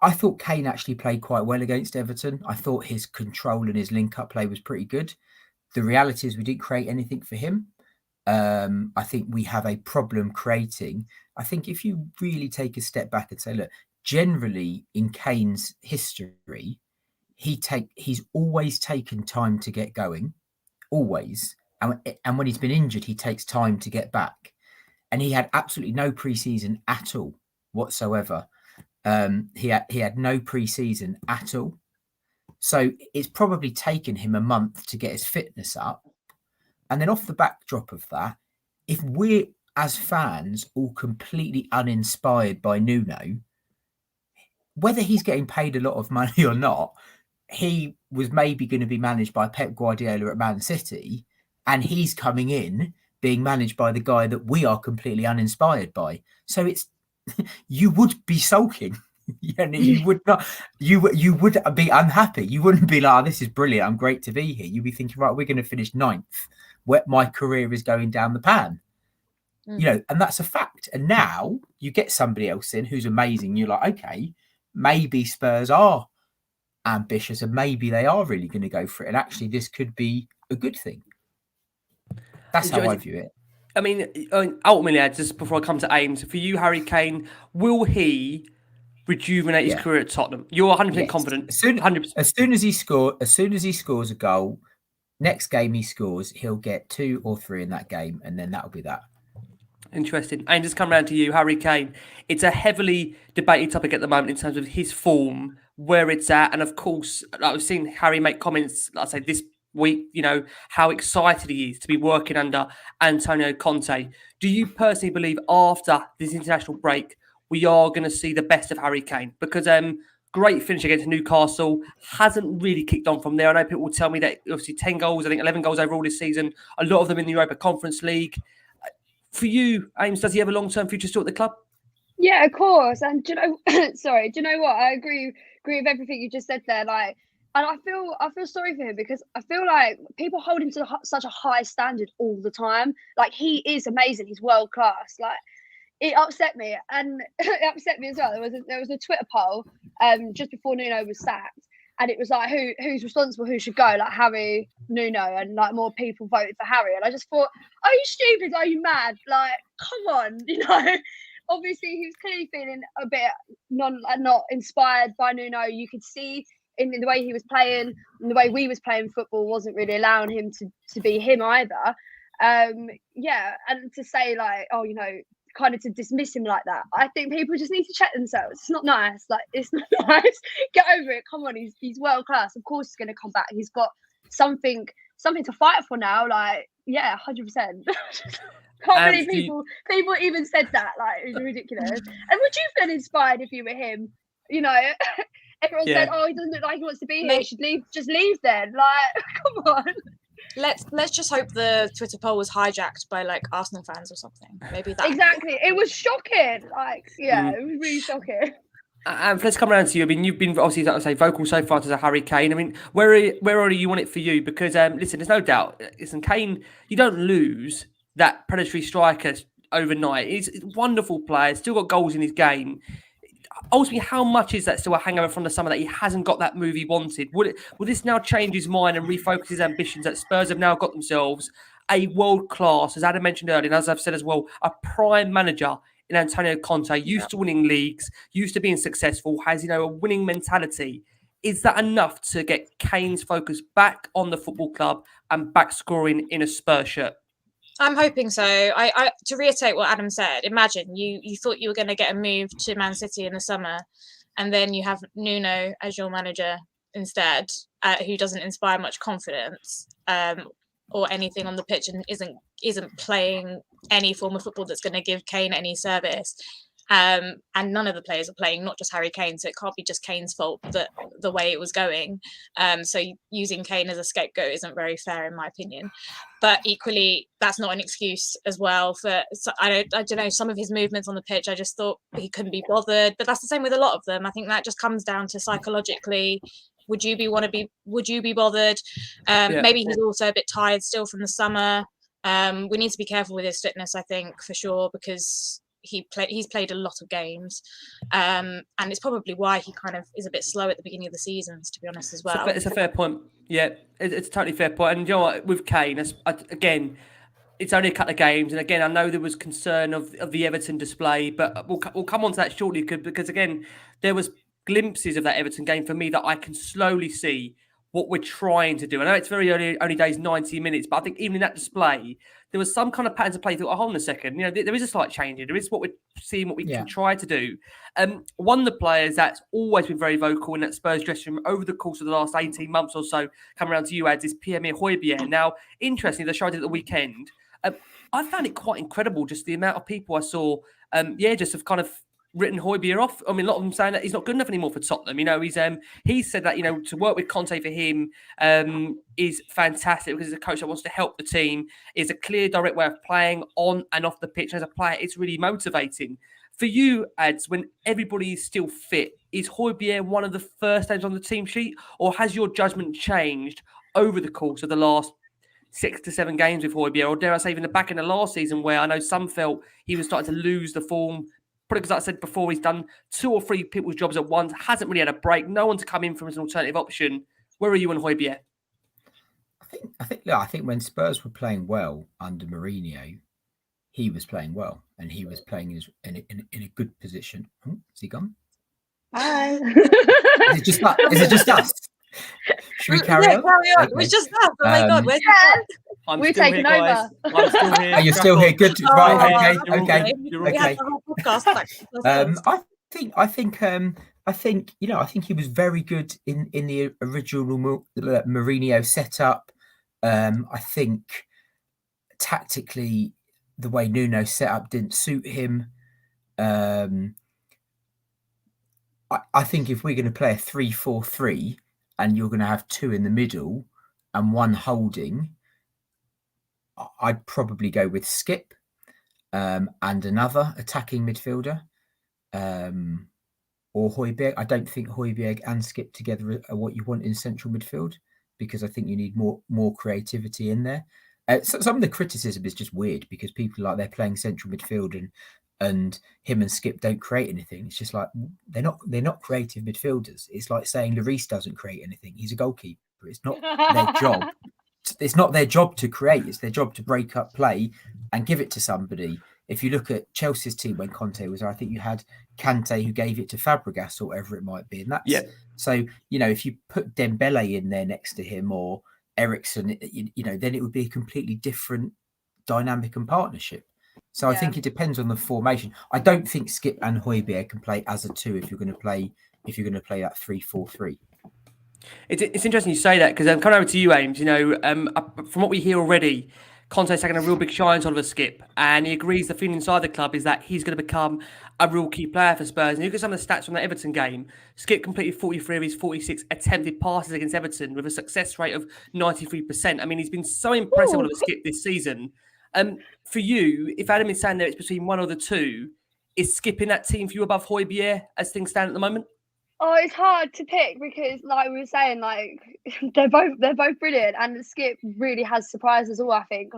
I thought Kane actually played quite well against Everton. I thought his control and his link-up play was pretty good. The reality is we didn't create anything for him. I think we have a problem creating. I think if you really take a step back and say, look, generally in Kane's history, he's always taken time to get going, always. And when he's been injured, he takes time to get back. And he had absolutely no pre-season at all whatsoever. He had no pre-season at all. So it's probably taken him a month to get his fitness up. And then off the backdrop of that, if we're, as fans, all completely uninspired by Nuno, whether he's getting paid a lot of money or not, he was maybe going to be managed by Pep Guardiola at Man City, and he's coming in being managed by the guy that we are completely uninspired by. So it's you would be sulking. You would not. You would be unhappy. You wouldn't be like, oh, "This is brilliant. I'm great to be here." You'd be thinking, "Right, we're going to finish 9th. Where my career is going down the pan." And that's a fact. And now you get somebody else in who's amazing. You're like, okay, maybe Spurs are ambitious, and maybe they are really going to go for it. And actually, this could be a good thing. That's how I view it. I mean, ultimately, just before I come to Ames, for you, Harry Kane, will he rejuvenate his career at Tottenham? You're 100% confident. 100%. As soon as he scores a goal, next game he scores, he'll get 2 or 3 in that game, and then that'll be that. Interesting. And just come around to you, Harry Kane. It's a heavily debated topic at the moment in terms of his form, where it's at, and of course, I've seen Harry make comments, like I say, this week, how excited he is to be working under Antonio Conte. Do you personally believe after this international break, we are going to see the best of Harry Kane? Because Great finish against Newcastle. Hasn't really kicked on from there. I know people will tell me that obviously 10 goals, I think 11 goals overall this season, a lot of them in the Europa Conference League. For you, Ames, does he have a long-term future still at the club? Yeah, of course. And do you know, sorry, do you know what? I agree with everything you just said there. Like, and I feel sorry for him because I feel like people hold him to such a high standard all the time. Like, he is amazing. He's world class. Like, it upset me, and it upset me as well. There was a Twitter poll just before Nuno was sacked, and it was like who's responsible, who should go, like Harry, Nuno, and like more people voted for Harry. And I just thought, are you stupid? Are you mad? Like, come on, you know. Obviously, he was clearly feeling a bit not inspired by Nuno. You could see in the way he was playing, and the way we was playing football wasn't really allowing him to be him either. Yeah, and to say like, oh, you know, kind of to dismiss him like that, I think people just need to check themselves. It's not nice. Like, it's not nice. Get over it. Come on, he's world class. Of course, he's going to come back. He's got something to fight for now. Like, yeah, 100%. Can't believe people even said that. Like, it was ridiculous. And would you feel inspired if you were him? You know, everyone said, "Oh, he doesn't look like he wants to be here. He should leave. Just leave then." Like, come on. Let's just hope the Twitter poll was hijacked by like Arsenal fans or something. Maybe that. Exactly. It was shocking. Like, yeah, it was really shocking. And let's come around to you. I mean, you've been obviously, like I say, vocal so far to Harry Kane. I mean, where are you on it for you? Because listen, there's no doubt. Listen, Kane, you don't lose that predatory striker overnight. He's a wonderful player, still got goals in his game. Ultimately, how much is that still a hangover from the summer that he hasn't got that move he wanted? Will this now change his mind and refocus his ambitions that Spurs have now got themselves a world-class, as Adam mentioned earlier, and as I've said as well, a prime manager in Antonio Conte, used to winning leagues, used to being successful, has, a winning mentality. Is that enough to get Kane's focus back on the football club and back scoring in a Spurs shirt? I'm hoping so. I to reiterate what Adam said, imagine you thought you were going to get a move to Man City in the summer, and then you have Nuno as your manager instead, who doesn't inspire much confidence or anything on the pitch, and isn't playing any form of football that's going to give Kane any service. And none of the players are playing, not just Harry Kane, so it can't be just Kane's fault that the way it was going. So using Kane as a scapegoat isn't very fair, in my opinion. But equally, that's not an excuse as well for. I don't know, some of his movements on the pitch. I just thought he couldn't be bothered. But that's the same with a lot of them. I think that just comes down to psychologically. Would you be bothered? Maybe he's also a bit tired still from the summer. We need to be careful with his fitness, I think, for sure, because he's played a lot of games, and it's probably why he kind of is a bit slow at the beginning of the seasons, to be honest, as well. It's a fair point. Yeah, it's a totally fair point. And you know what, with Kane, again, it's only a couple of games, and again, I know there was concern of the Everton display, but we'll come on to that shortly because again, there was glimpses of that Everton game for me that I can slowly see what we're trying to do. I know it's very early, only days, 90 minutes, but I think even in that display, there was some kind of pattern to play. Thought, hold on a second, there is a slight change here. There is what we're seeing, what we can try to do. One of the players that's always been very vocal in that Spurs dressing room over the course of the last 18 months or so, coming around to you, Ads, is Pierre-Emile Højbjerg. Now, interestingly, the show I did at the weekend, I found it quite incredible, just the amount of people I saw, just have kind of written Højbjerg off. I mean, a lot of them saying that he's not good enough anymore for Tottenham. He's said that, to work with Conte for him is fantastic because he's a coach that wants to help the team. Is a clear, direct way of playing on and off the pitch. And as a player, it's really motivating. For you, Ads, when everybody is still fit, is Højbjerg one of the first names on the team sheet, or has your judgment changed over the course of the last 6 to 7 games with Højbjerg, or dare I say even the back in the last season where I know some felt he was starting to lose the form? Probably because, like I said before, he's done 2 or 3 people's jobs at once, hasn't really had a break, no one to come in from as an alternative option. Where are you on Højbjerg? I think when Spurs were playing well under Mourinho, he was playing well, and he was playing in a good position. Oh, is he gone? Bye. Is it just us? Should we carry on? Carry on. It was just us. Oh my God, where's we're taking over. I'm still here. Are you still here? Good. Right. Okay. We had the whole podcast. I think he was very good in the original Mourinho setup. I think tactically the way Nuno set up didn't suit him. I think if we're going to play a 3-4-3 and you're going to have two in the middle and one holding, I'd probably go with Skipp and another attacking midfielder, or Højbjerg. I don't think Højbjerg and Skipp together are what you want in central midfield, because I think you need more creativity in there. Some of the criticism is just weird because people they're playing central midfield and him and Skipp don't create anything. It's just like they're not creative midfielders. It's like saying Lloris doesn't create anything. He's a goalkeeper. It's not their job. It's not their job to create. It's their job to break up play and give it to somebody. If you look at Chelsea's team when Conte was there, I think you had Kante who gave it to Fabregas or whatever it might be. And that's so, if you put Dembele in there next to him or Eriksen, then it would be a completely different dynamic and partnership. So I think it depends on the formation. I don't think Skipp and Højbjerg can play as a two if you're going to play that 3-4-3. It's interesting you say that, because I'm coming over to you, Ames. From what we hear already, Conte's taking a real big shine to Oliver Skipp, and he agrees the feeling inside the club is that he's going to become a real key player for Spurs. And you look at some of the stats from that Everton game, Skipp completed 43 of his 46 attempted passes against Everton with a success rate of 93%. I mean, he's been so impressive, Oliver Skipp, this season. For you, if Adam is saying that it's between one or the two, is Skipp in that team for you above Højbjerg as things stand at the moment? Oh, it's hard to pick because, like we were saying, they're both brilliant, and Skipp really has surprised us all. I think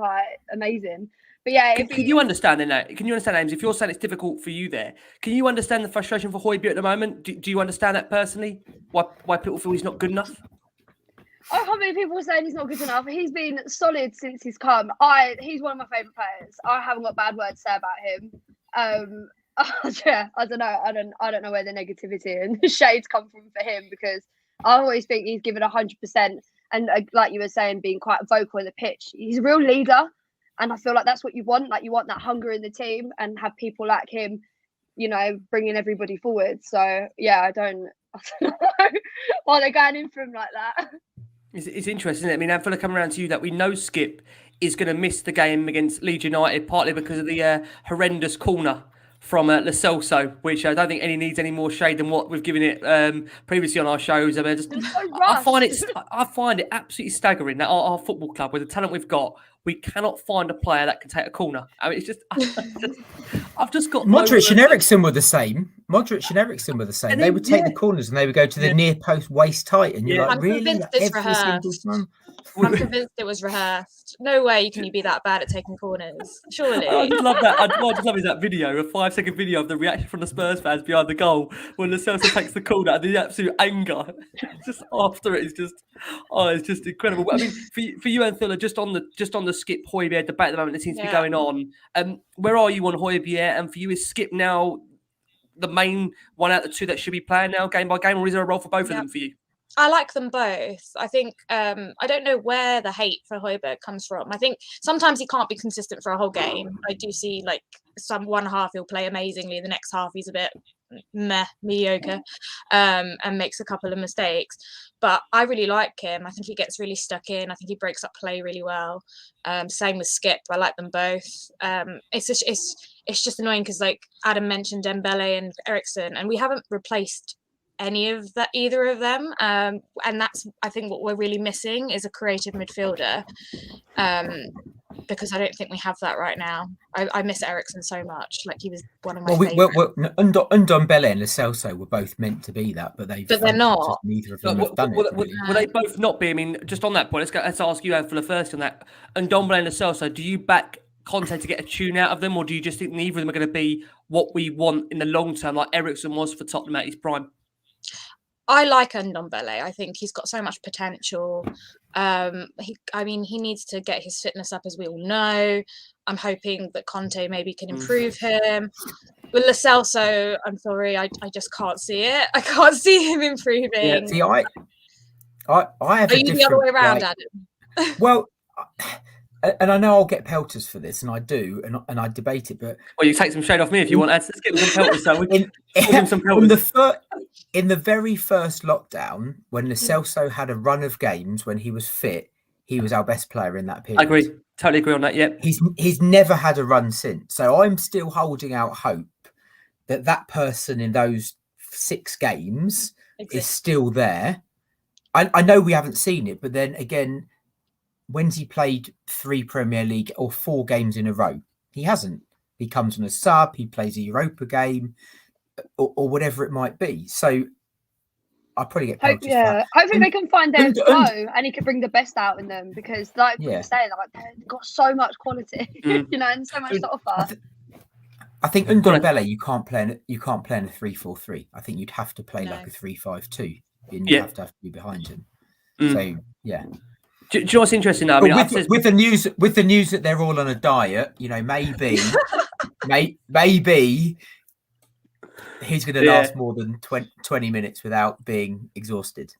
amazing. But yeah, can you understand then that? Can you understand, Ames? If you're saying it's difficult for you there, can you understand the frustration for Højbjerg at the moment? Do you understand that personally? Why people feel he's not good enough? I can't believe people are saying he's not good enough. He's been solid since he's come. He's one of my favourite players. I haven't got bad words to say about him. Yeah, I don't know. I don't know where the negativity and the shades come from for him, because I always think he's given 100%. And like you were saying, being quite vocal in the pitch, he's a real leader, and I feel like that's what you want. Like, you want that hunger in the team and have people like him, bringing everybody forward. So yeah, I don't know why they're going in for him like that. It's interesting, isn't it? I mean, Anthoulla, coming around to you, that we know Skipp is going to miss the game against Leeds United, partly because of the horrendous corner from Lo Celso, which I don't think needs any more shade than what we've given it previously on our shows. I mean, I find it absolutely staggering that our football club, with the talent we've got, we cannot find a player that can take a corner. I mean, it's just I've just got Modric and Eriksen were the same. They would take the corners and they would go to the near post waist tight, and you're like, really? I'm convinced it was rehearsed. No way can you be that bad at taking corners. Surely. I just love that. What I just love is that video, a 5-second video of the reaction from the Spurs fans behind the goal when Lo Celso takes the corner, and the absolute anger just after it is just, it's just incredible. I mean, for you, Anthoulla, just on the Skipp Højbjerg debate at the moment that seems to be going on. Where are you on Højbjerg? And for you, is Skipp now the main one out of the two that should be playing now, game by game, or is there a role for both of them for you? I like them both. I think I don't know where the hate for Højbjerg comes from. I think sometimes he can't be consistent for a whole game. I do see one half he'll play amazingly, the next half he's a bit mediocre, and makes a couple of mistakes. But I really like him. I think he gets really stuck in. I think he breaks up play really well. Same with Skipp. I like them both. It's just annoying because, like Adam mentioned, Dembele and Eriksen, and we haven't replaced either of them, and that's, I think, what we're really missing is a creative midfielder, because I don't think we have that right now. I miss Eriksen so much. Like, he was one of my favourites. Ndombele and Lo Celso were both meant to be that, but they're not. Neither of them have done it. Will they both not be? I mean, just on that point, let's ask you, Anthoulla, first on that. Ndombele and Lo Celso, do you back Conte to get a tune out of them, or do you just think neither of them are going to be what we want in the long term, like Eriksen was for Tottenham at his prime? I like Ndombele. I think he's got so much potential. He needs to get his fitness up, as we all know. I'm hoping that Conte maybe can improve him. With Lo Celso, I'm sorry, I just can't see it. I can't see him improving. Yeah, see, I have. Are you the other way around, Adam? Well, and I know I'll get pelters for this, and I do, and I debate it. But you take some shade off me if you want. Let's get some pelters. So we can give him some pelters. In the very first lockdown, when Lo Celso had a run of games when he was fit, he was our best player in that period. I agree. Totally agree on that. Yep. He's never had a run since. So I'm still holding out hope that person in those 6 games is Exists. still there. I know we haven't seen it, but then again, when's he played 3 Premier League or 4 games in a row? He hasn't. He comes on a sub, he plays a Europa game, or whatever it might be. So I'll probably get pelted for that. Hopefully they can find their and- flow and he can bring the best out in them, because like we Yeah. were saying, like they've got so much quality, you know, and so much to offer. I think under Bale, you can't play in a 3-4-3. I think you'd have to play like a 3-5-2, and you have to be behind him. So yeah. Do you know what's interesting now? I mean, with the news that they're all on a diet, you know, maybe he's going to last more than 20 minutes without being exhausted.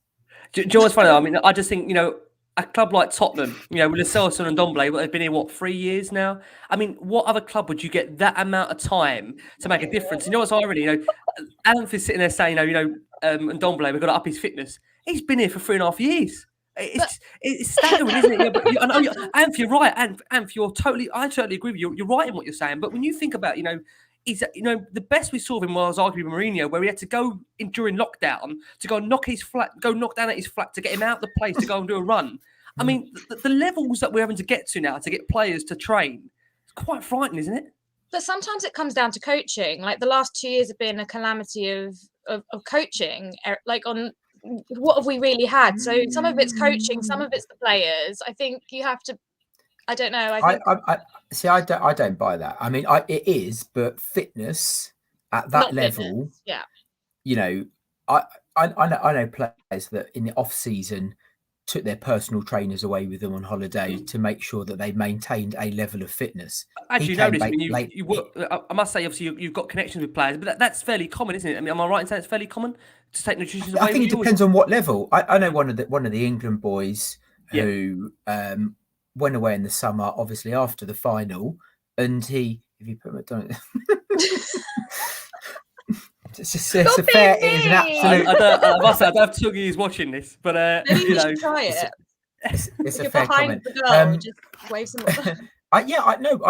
Do you know what's funny? I mean, I just think, you know, a club like Tottenham, you know, with Lascelles and Ndombele, they've been here, 3 years now? I mean, what other club would you get that amount of time to make a difference? You know what's irony? You know, Anthoulla's sitting there saying, Ndombele, we've got to up his fitness. He's been here for 3.5 years. It's staggering, isn't it? But I know, Anth, you're right. Anth, I totally agree with you. You're right in what you're saying. But when you think about, the best we saw of him was arguably Mourinho, where he had to go in during lockdown to go and knock down at his flat to get him out of the place to go and do a run. I mean, the levels that we're having to get to now to get players to train, it's quite frightening, isn't it? But sometimes it comes down to coaching. Like the last 2 years have been a calamity of coaching. Like on what have we really had? So some of it's coaching, some of it's the players. I think you have to. I don't know. I don't buy that. I mean, it is, but fitness at that level, yeah. You know, I know players that in the off season took their personal trainers away with them on holiday to make sure that they maintained a level of fitness. As you notice, I must say, obviously, you've got connections with players, but that's fairly common, isn't it? I mean, am I right in saying it's fairly common to take nutrition away? I think it depends on what level. I know one of the England boys who went away in the summer, obviously after the final, and if you put McDonald's. It's an absolute. I must say, I don't have Tuggies watching this, but maybe you should try it. It's a fair comment. Just wave some. I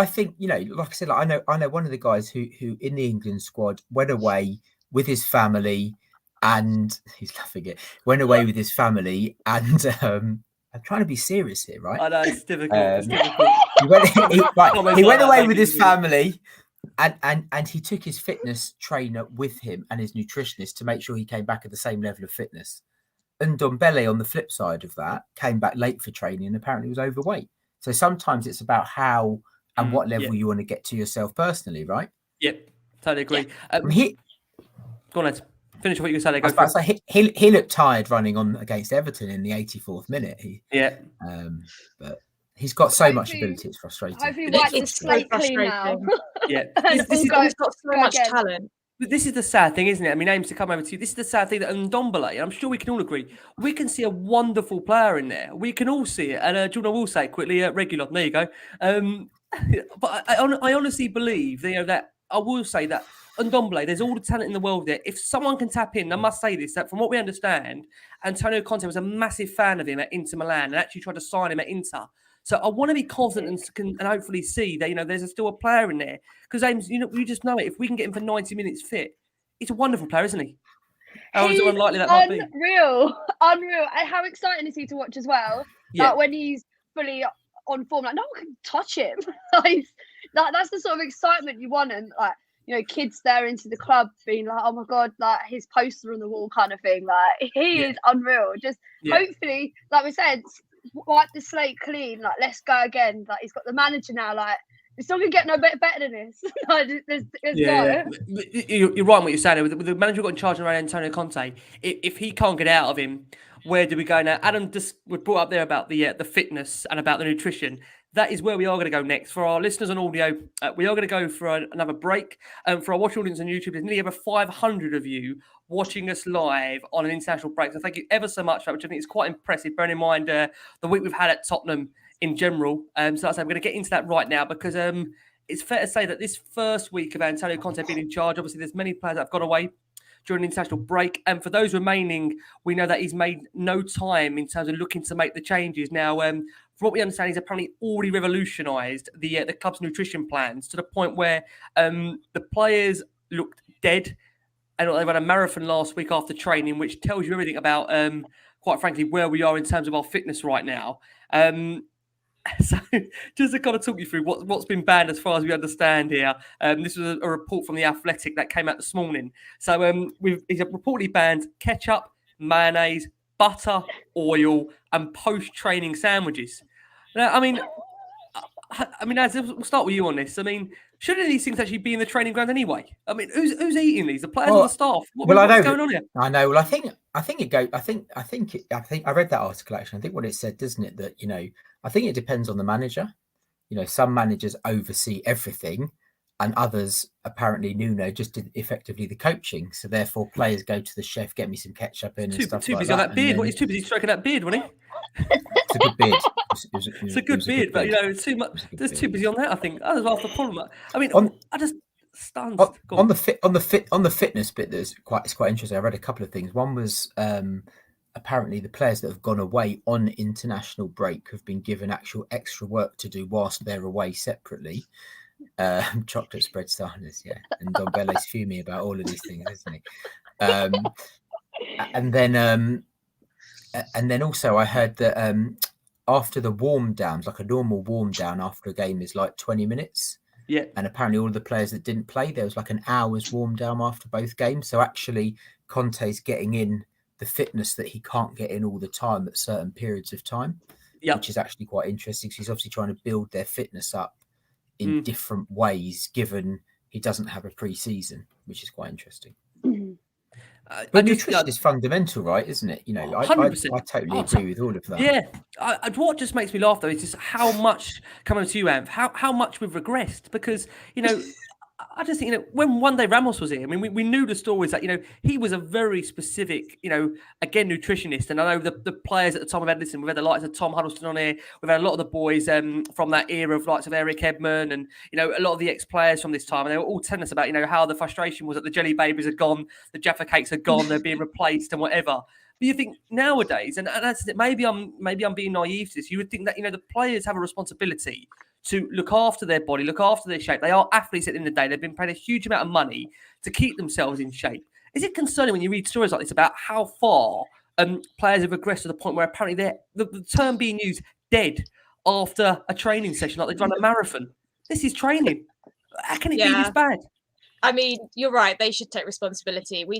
think, like I said, I know one of the guys who in the England squad went away with his family, and he's laughing it. Went away with his family, and I'm trying to be serious here, right? I know it's difficult. He went away with his family. And he took his fitness trainer with him and his nutritionist to make sure he came back at the same level of fitness. And Ndombele, on the flip side of that, came back late for training and apparently was overweight. So sometimes it's about how and what level you want to get to yourself personally, right? Yep, totally agree. Go on, Ed. Finish what you were saying. He looked tired running on against Everton in the 84th minute. But he's got so much ability, it's frustrating. Hopefully it's slate clean now. Yeah. He's got so much talent. This is the sad thing, isn't it? I mean, aims to come over to you. This is the sad thing that Ndombele, and I'm sure we can all agree, we can see a wonderful player in there. We can all see it. And Jordan will say it quickly, Regulon, there you go. But I honestly believe that I will say that Ndombele, there's all the talent in the world there. If someone can tap in, I must say this, that from what we understand, Antonio Conte was a massive fan of him at Inter Milan and actually tried to sign him at Inter. So I want to be confident and hopefully see that, there's still a player in there. Because, Ames, you just know it. If we can get him for 90 minutes fit, he's a wonderful player, isn't he? How unlikely that might be. Unreal. And how exciting is he to watch as well? Yeah. Like when he's fully on form, like no one can touch him. That's the sort of excitement you want. And kids there into the club being like, oh my God, like his poster on the wall kind of thing. Like he is unreal. Just hopefully, like we said, wipe the slate clean, like let's go again. Like he's got the manager now, like it's not gonna get no better than this. You're right in what you're saying. With the manager got in charge around Antonio Conte, if he can't get out of him, where do we go now? Adam just was brought up there about the fitness and about the nutrition. That is where we are going to go next. For our listeners on audio, we are going to go for another break. For our watching audience on YouTube, there's nearly over 500 of you watching us live on an international break. So thank you ever so much, which I think is quite impressive, bearing in mind the week we've had at Tottenham in general. So like I say, we're going to get into that right now because it's fair to say that this first week of Antonio Conte being in charge, obviously there's many players that have gone away during the international break. And for those remaining, we know that he's made no time in terms of looking to make the changes. Now, from what we understand, he's apparently already revolutionised the club's nutrition plans to the point where the players looked dead. and they ran a marathon last week after training, which tells you everything about, quite frankly, where we are in terms of our fitness right now. So just to kind of talk you through what's been banned as far as we understand here. This was a report from The Athletic that came out this morning. So he's reportedly banned ketchup, mayonnaise, butter, oil, and post-training sandwiches. Now, I mean, Az, we'll start with you on this. I mean, shouldn't these things actually be in the training ground anyway? I mean, who's eating these? The players or the staff? What's going on here? I know. Well, I think I read that article actually. I think what it said, doesn't it, that I think it depends on the manager. Some managers oversee everything, and others, apparently Nuno, just did effectively the coaching. So therefore, players go to the chef, get me some ketchup in and stuff too like busy that. on that beard. He's too busy stroking that beard, wasn't he? It's a good beard. It's a good beard, but it's too much. There's too busy on that. I think that was half the problem. I mean, I just stunned. On the fitness bit, it's quite interesting. I read a couple of things. One was apparently the players that have gone away on international break have been given actual extra work to do whilst they're away separately. Chocolate spread starters, yeah. And Don Bele's fuming about all of these things, isn't he? And then also I heard that after the warm downs, like a normal warm down after a game is like 20 minutes. Yeah. And apparently all of the players that didn't play, there was like an hour's warm down after both games. So actually Conte's getting in the fitness that he can't get in all the time at certain periods of time, which is actually quite interesting. So he's obviously trying to build their fitness up in different ways, given he doesn't have a pre-season, which is quite interesting. But nutrition is fundamental, right? Isn't it? I totally agree with all of that. Yeah. What just makes me laugh though is just how much, coming to you, Anth, how much we've regressed, because I just think when one day Ramos was here, I mean, we knew the stories that he was a very specific again nutritionist, and I know the players at the time we've had the likes of Tom Huddleston on here, we've had a lot of the boys from that era of likes of Eric Edman and a lot of the ex-players from this time, and they were all telling us about how the frustration was that the jelly babies had gone, the Jaffa cakes had gone, they're being replaced and whatever. But you think nowadays, and that's it, maybe I'm being naive to this, you would think that the players have a responsibility to look after their body, look after their shape. They are athletes at the end of the day. They've been paid a huge amount of money to keep themselves in shape. Is it concerning when you read stories like this about how far players have regressed to the point where apparently the term being used, dead, after a training session, like they've run a marathon? This is training. How can it be this bad? I mean, you're right. They should take responsibility. For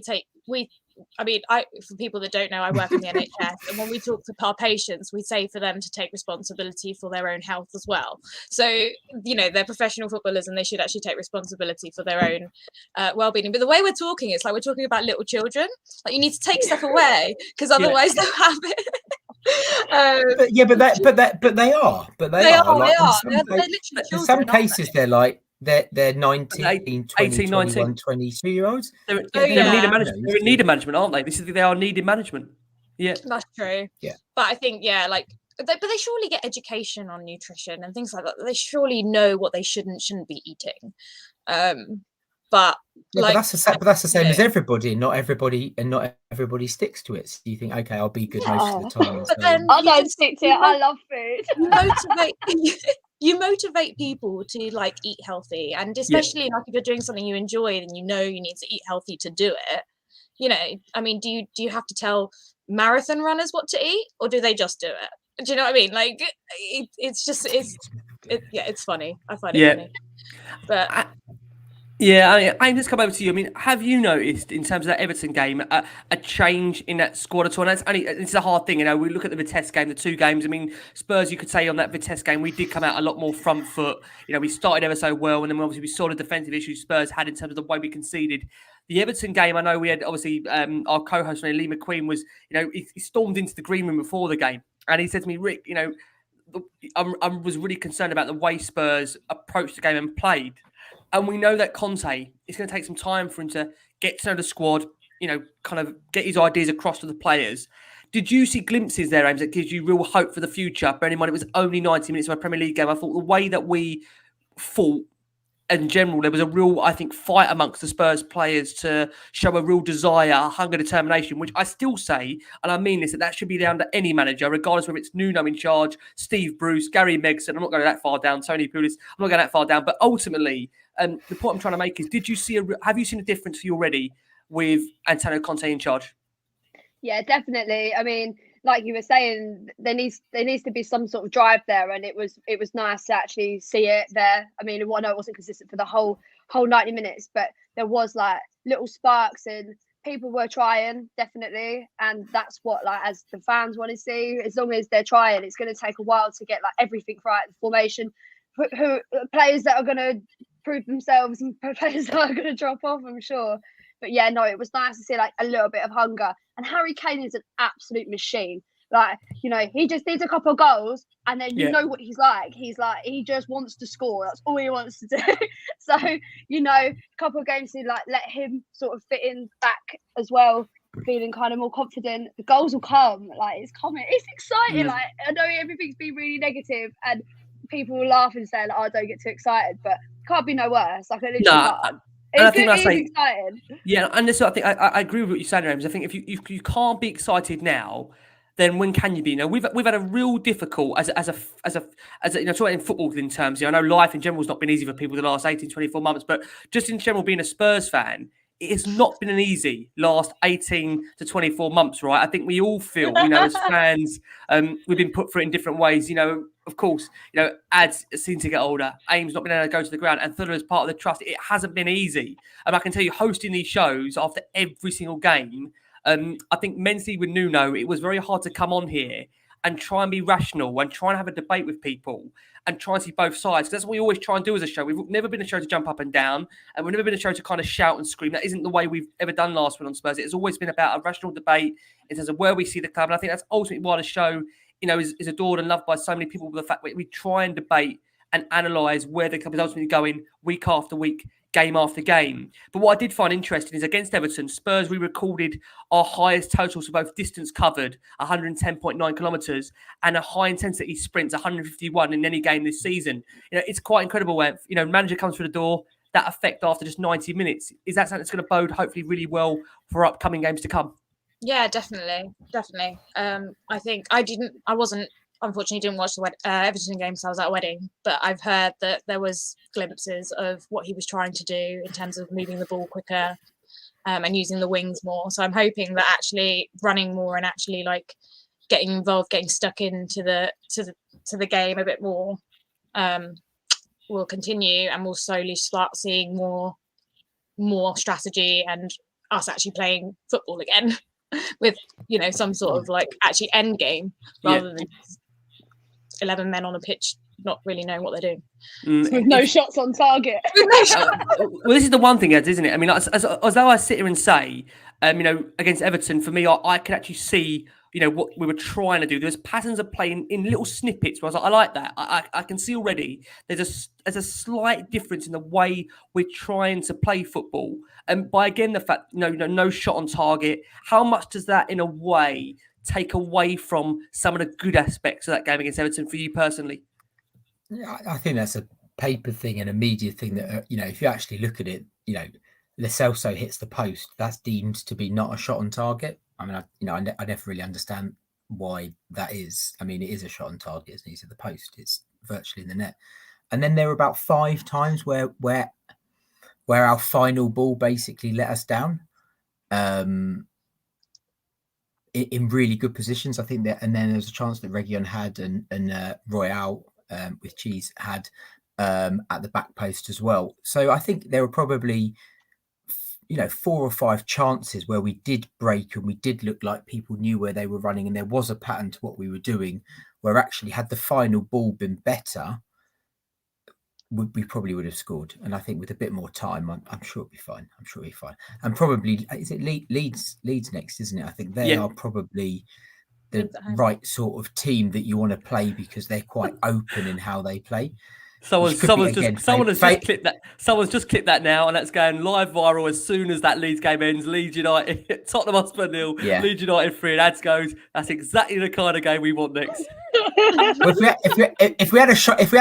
people that don't know, I work in the NHS, and when we talk to our patients, we say for them to take responsibility for their own health as well. So, they're professional footballers, and they should actually take responsibility for their own well-being. But the way we're talking, it's like we're talking about little children. Like, you need to take stuff away because otherwise they'll have it. But they are. In some cases, they're like. They're 19, 20, 18, 21, 22-year-olds. They're in need of management, aren't they? They are needing management. Yeah. That's true. Yeah. But I think, but they surely get education on nutrition and things like that. They surely know what they shouldn't be eating. But that's the same as everybody, and not everybody sticks to it. So you think, okay, I'll be good most of the time. But then I don't stick to it. I love food. You motivate people to eat healthy, and especially if you're doing something you enjoy, then you need to eat healthy to do it. I mean, do you have to tell marathon runners what to eat, or do they just do it? Do you know what I mean? It's funny. I find it funny, but. I just come over to you. I mean, have you noticed in terms of that Everton game a change in that squad at all? And it's a hard thing, we look at the Vitesse game, the two games. I mean, Spurs, you could say on that Vitesse game, we did come out a lot more front foot. We started ever so well, and then obviously we saw the defensive issues Spurs had in terms of the way we conceded. The Everton game, I know we had obviously our co-host Lee McQueen was, he stormed into the green room before the game, and he said to me, Rick, I was really concerned about the way Spurs approached the game and played. And we know that Conte, it's going to take some time for him to get to know the squad, kind of get his ideas across to the players. Did you see glimpses there, Ames, that gives you real hope for the future? Bearing in mind it was only 90 minutes of a Premier League game. I thought the way that we fought in general, there was a real, I think, fight amongst the Spurs players to show a real desire, hunger, determination, which I still say, and I mean this, that should be down to any manager, regardless whether it's Nuno in charge, Steve Bruce, Gary Megson. I'm not going that far down, Tony Pulis. I'm not going that far down. But ultimately, the point I'm trying to make is, have you seen a difference for you already with Antonio Conte in charge? Yeah, definitely. I mean, like you were saying, there needs to be some sort of drive there, and it was nice to actually see it there. I mean, I know it wasn't consistent for the whole 90 minutes, but there was like little sparks, and people were trying, definitely, and that's what, like, as the fans want to see. As long as they're trying, it's going to take a while to get like everything right, the formation, who players that are going to prove themselves and players that are going to drop off, I'm sure. But yeah, no, it was nice to see like a little bit of hunger. And Harry Kane is an absolute machine. Like, you know, he just needs a couple of goals, and then you know what he's like. He just wants to score. That's all he wants to do. So, you know, a couple of games to like let him sort of fit in back as well, feeling kind of more confident. The goals will come. Like, it's coming. It's exciting. Like, I know everything's been really negative, and people will laugh and say, like, "Oh, don't get too excited," but it can't be no worse. Like, I literally can't. It's exciting. Yeah, and this, I think I agree with what you're saying, James. I think if you can't be excited now, then when can you be? You know, we've had a real difficult as a you know, talking in football in terms. You know, I know life in general has not been easy for people the last 18, 24 months, but just in general, being a Spurs fan, it has not been an easy last 18 to 24 months, right? I think we all feel, you know, as fans, we've been put through it in different ways. You know, of course, you know, Ads seem to get older. Aim's not been able to go to the ground, and Anthoulla is part of the trust. It hasn't been easy. And I can tell you, hosting these shows after every single game, I think mentally with Nuno, it was very hard to come on here and try and be rational and try and have a debate with people and try and see both sides. That's what we always try and do as a show. We've never been a show to jump up and down, and we've never been a show to kind of shout and scream. That isn't the way we've ever done Last Word on Spurs. It's always been about a rational debate in terms of where we see the club. And I think that's ultimately why the show, you know, is adored and loved by so many people, with the fact that we try and debate and analyse where the club is ultimately going week after week, game after game. But what I did find interesting is against Everton, Spurs, we recorded our highest totals for both distance covered, 110.9 kilometres, and a high intensity sprints, 151 in any game this season. You know, it's quite incredible where, you know, manager comes through the door, that effect after just 90 minutes. Is that something that's going to bode hopefully really well for upcoming games to come? Yeah, definitely. I think I wasn't, unfortunately didn't watch the Everton game because I was at a wedding, but I've heard that there was glimpses of what he was trying to do in terms of moving the ball quicker and using the wings more. So I'm hoping that actually running more and actually like getting involved, getting stuck into the game a bit more will continue, and we'll slowly start seeing more strategy and us actually playing football again with, you know, some sort of like actually end game rather than 11 men on a pitch not really knowing what they're doing. With no shots on target. Well, this is the one thing, Ed, isn't it? I mean, as though I sit here and say, you know, against Everton, for me, I could actually see, you know, what we were trying to do. There's patterns of playing in little snippets where I was like, I like that. I can see already there's a slight difference in the way we're trying to play football. And by, again, the fact, no shot on target, how much does that, in a way, take away from some of the good aspects of that game against Everton for you personally? Yeah, I think that's a paper thing and a media thing that, you know, if you actually look at it, you know, Lo Celso hits the post, that's deemed to be not a shot on target. I mean, I never really understand why that is. I mean, it is a shot on target, isn't it? He's at the post, it's virtually in the net. And then there were about 5 times where our final ball basically let us down. In really good positions, I think that, and then there was a chance that Region had and Royale with Cheese had at the back post as well. So I think there were probably, you know, 4 or 5 chances where we did break and we did look like people knew where they were running, and there was a pattern to what we were doing, where actually had the final ball been better, we probably would have scored. And I think with a bit more time, I'm sure it'll be fine. And probably, is it Leeds next, isn't it? I think they are probably the right sort of team that you want to play because they're quite open in how they play. Someone's just clipped that now, and that's going live viral as soon as that Leeds game ends. Leeds United, Tottenham Hotspur 0, Leeds United 3, and Ads goes, that's exactly the kind of game we want next. Well, if we have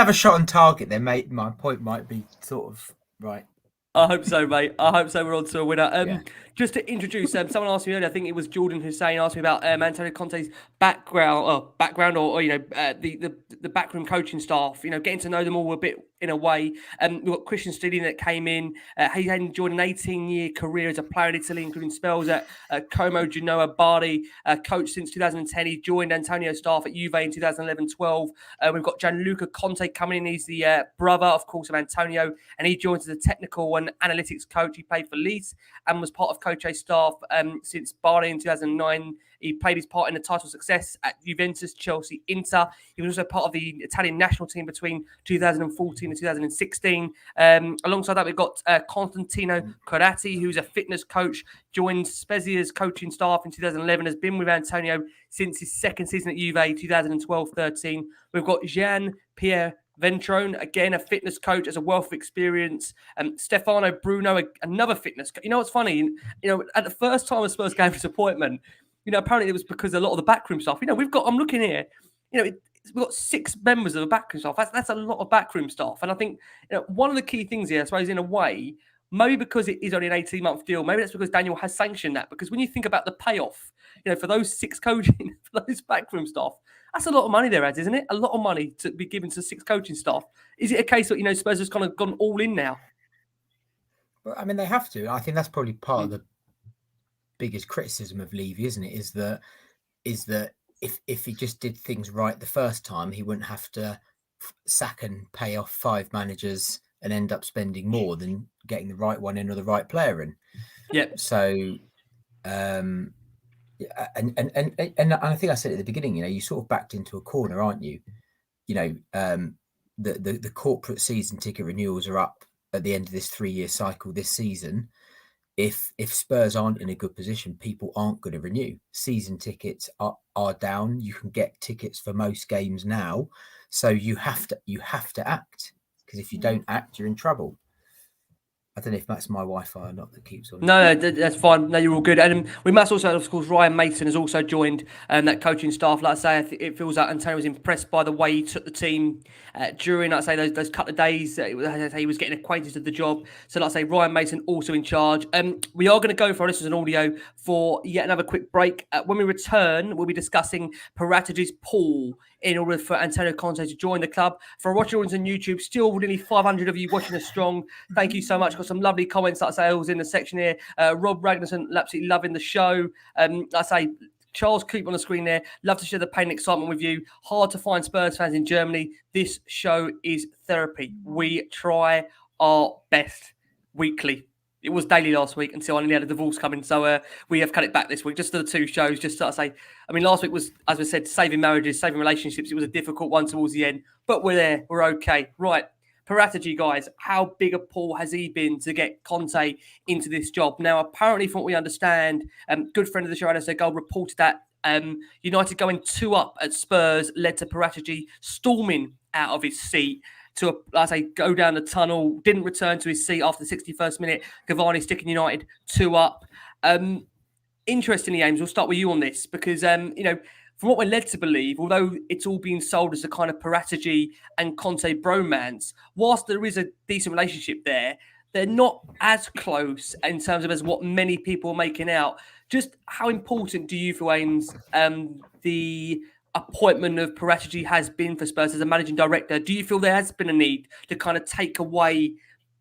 a shot on target, then my point might be sort of right. I hope so, mate. I hope so. We're on to a winner. Just to introduce, someone asked me earlier, I think it was Jordan Hussein asked me about Antonio Conte's background, or you know, the backroom coaching staff. You know, getting to know them all a bit in a way. We've got Christian Stilling that came in. He enjoyed an 18-year career as a player in Italy, including spells at Como, Genoa, Bari. Coach since 2010. He joined Antonio's staff at Juve in 2011-12. We've got Gianluca Conte coming in. He's the brother, of course, of Antonio, and he joins as a technical and analytics coach. He played for Leeds and was part of Coach's staff since Bari in 2009. He played his part in the title success at Juventus, Chelsea, Inter. He was also part of the Italian national team between 2014 and 2016. Alongside that, we've got Constantino Corati, who's a fitness coach, joined Spezia's coaching staff in 2011, has been with Antonio since his second season at Juve, 2012-13. We've got Jean-Pierre Ventrone, again, a fitness coach, has a wealth of experience. Stefano Bruno, another fitness coach. You know what's funny? At the first time of Spurs gave his appointment, apparently it was because a lot of the backroom staff. I'm looking here, we've got 6 members of the backroom staff. That's a lot of backroom staff. And I think one of the key things here, I suppose, in a way, maybe because it is only an 18-month deal, maybe that's because Daniel has sanctioned that. Because when you think about the payoff, for those 6 coaching, for those backroom staff, that's a lot of money there, isn't it? A lot of money to be given to 6 coaching staff. Is it a case that, Spurs has kind of gone all in now? Well, I mean, they have to. I think that's probably part of the biggest criticism of Levy, isn't it? Is that if he just did things right the first time, he wouldn't have to sack and pay off 5 managers and end up spending more than getting the right one in or the right player in. Yeah. So, and I think I said at the beginning, you sort of backed into a corner, aren't you? The corporate season ticket renewals are up at the end of this 3-year cycle this season. If Spurs aren't in a good position, people aren't going to renew. Season tickets are down. You can get tickets for most games now, so you have to act, because if you don't act, you're in trouble. I don't know if that's my Wi-Fi or not that keeps on. No, that's fine. No, you're all good. And we must also, of course, Ryan Mason has also joined that coaching staff. Like I say, it feels like Antonio was impressed by the way he took the team during, like I say, those couple of days. He was getting acquainted with the job. So, like I say, Ryan Mason also in charge. We are going to go for this as an audio for yet another quick break. When we return, we'll be discussing Paratici's pull in order for Antonio Conte to join the club. For our watching audience on YouTube, still nearly 500 of you watching us strong. Thank you so much. Got some lovely comments, like I say, I was in the section here. Rob Ragnarsson, absolutely loving the show. Like I say, Charles Coop on the screen there. Love to share the pain and excitement with you. Hard to find Spurs fans in Germany. This show is therapy. We try our best weekly. It was daily last week until I nearly had a divorce coming. So we have cut it back this week, just to the 2 shows. Just to say, I mean, last week was, as we said, saving marriages, saving relationships. It was a difficult one towards the end, but we're there. We're okay. Right. Paratici, guys, how big a pull has he been to get Conte into this job? Now, apparently, from what we understand, good friend of the show, Adam Osper, reported that United going 2 up at Spurs led to Paratici storming out of his seat to, like I say, go down the tunnel, didn't return to his seat after the 61st minute. Cavani sticking United 2 up. Interestingly, James, we'll start with you on this because, from what we're led to believe, although it's all being sold as a kind of Paratici and Conte bromance, whilst there is a decent relationship there, they're not as close in terms of as what many people are making out. Just how important do you feel, Ames, the appointment of Paratici has been for Spurs as a managing director? Do you feel there has been a need to kind of take away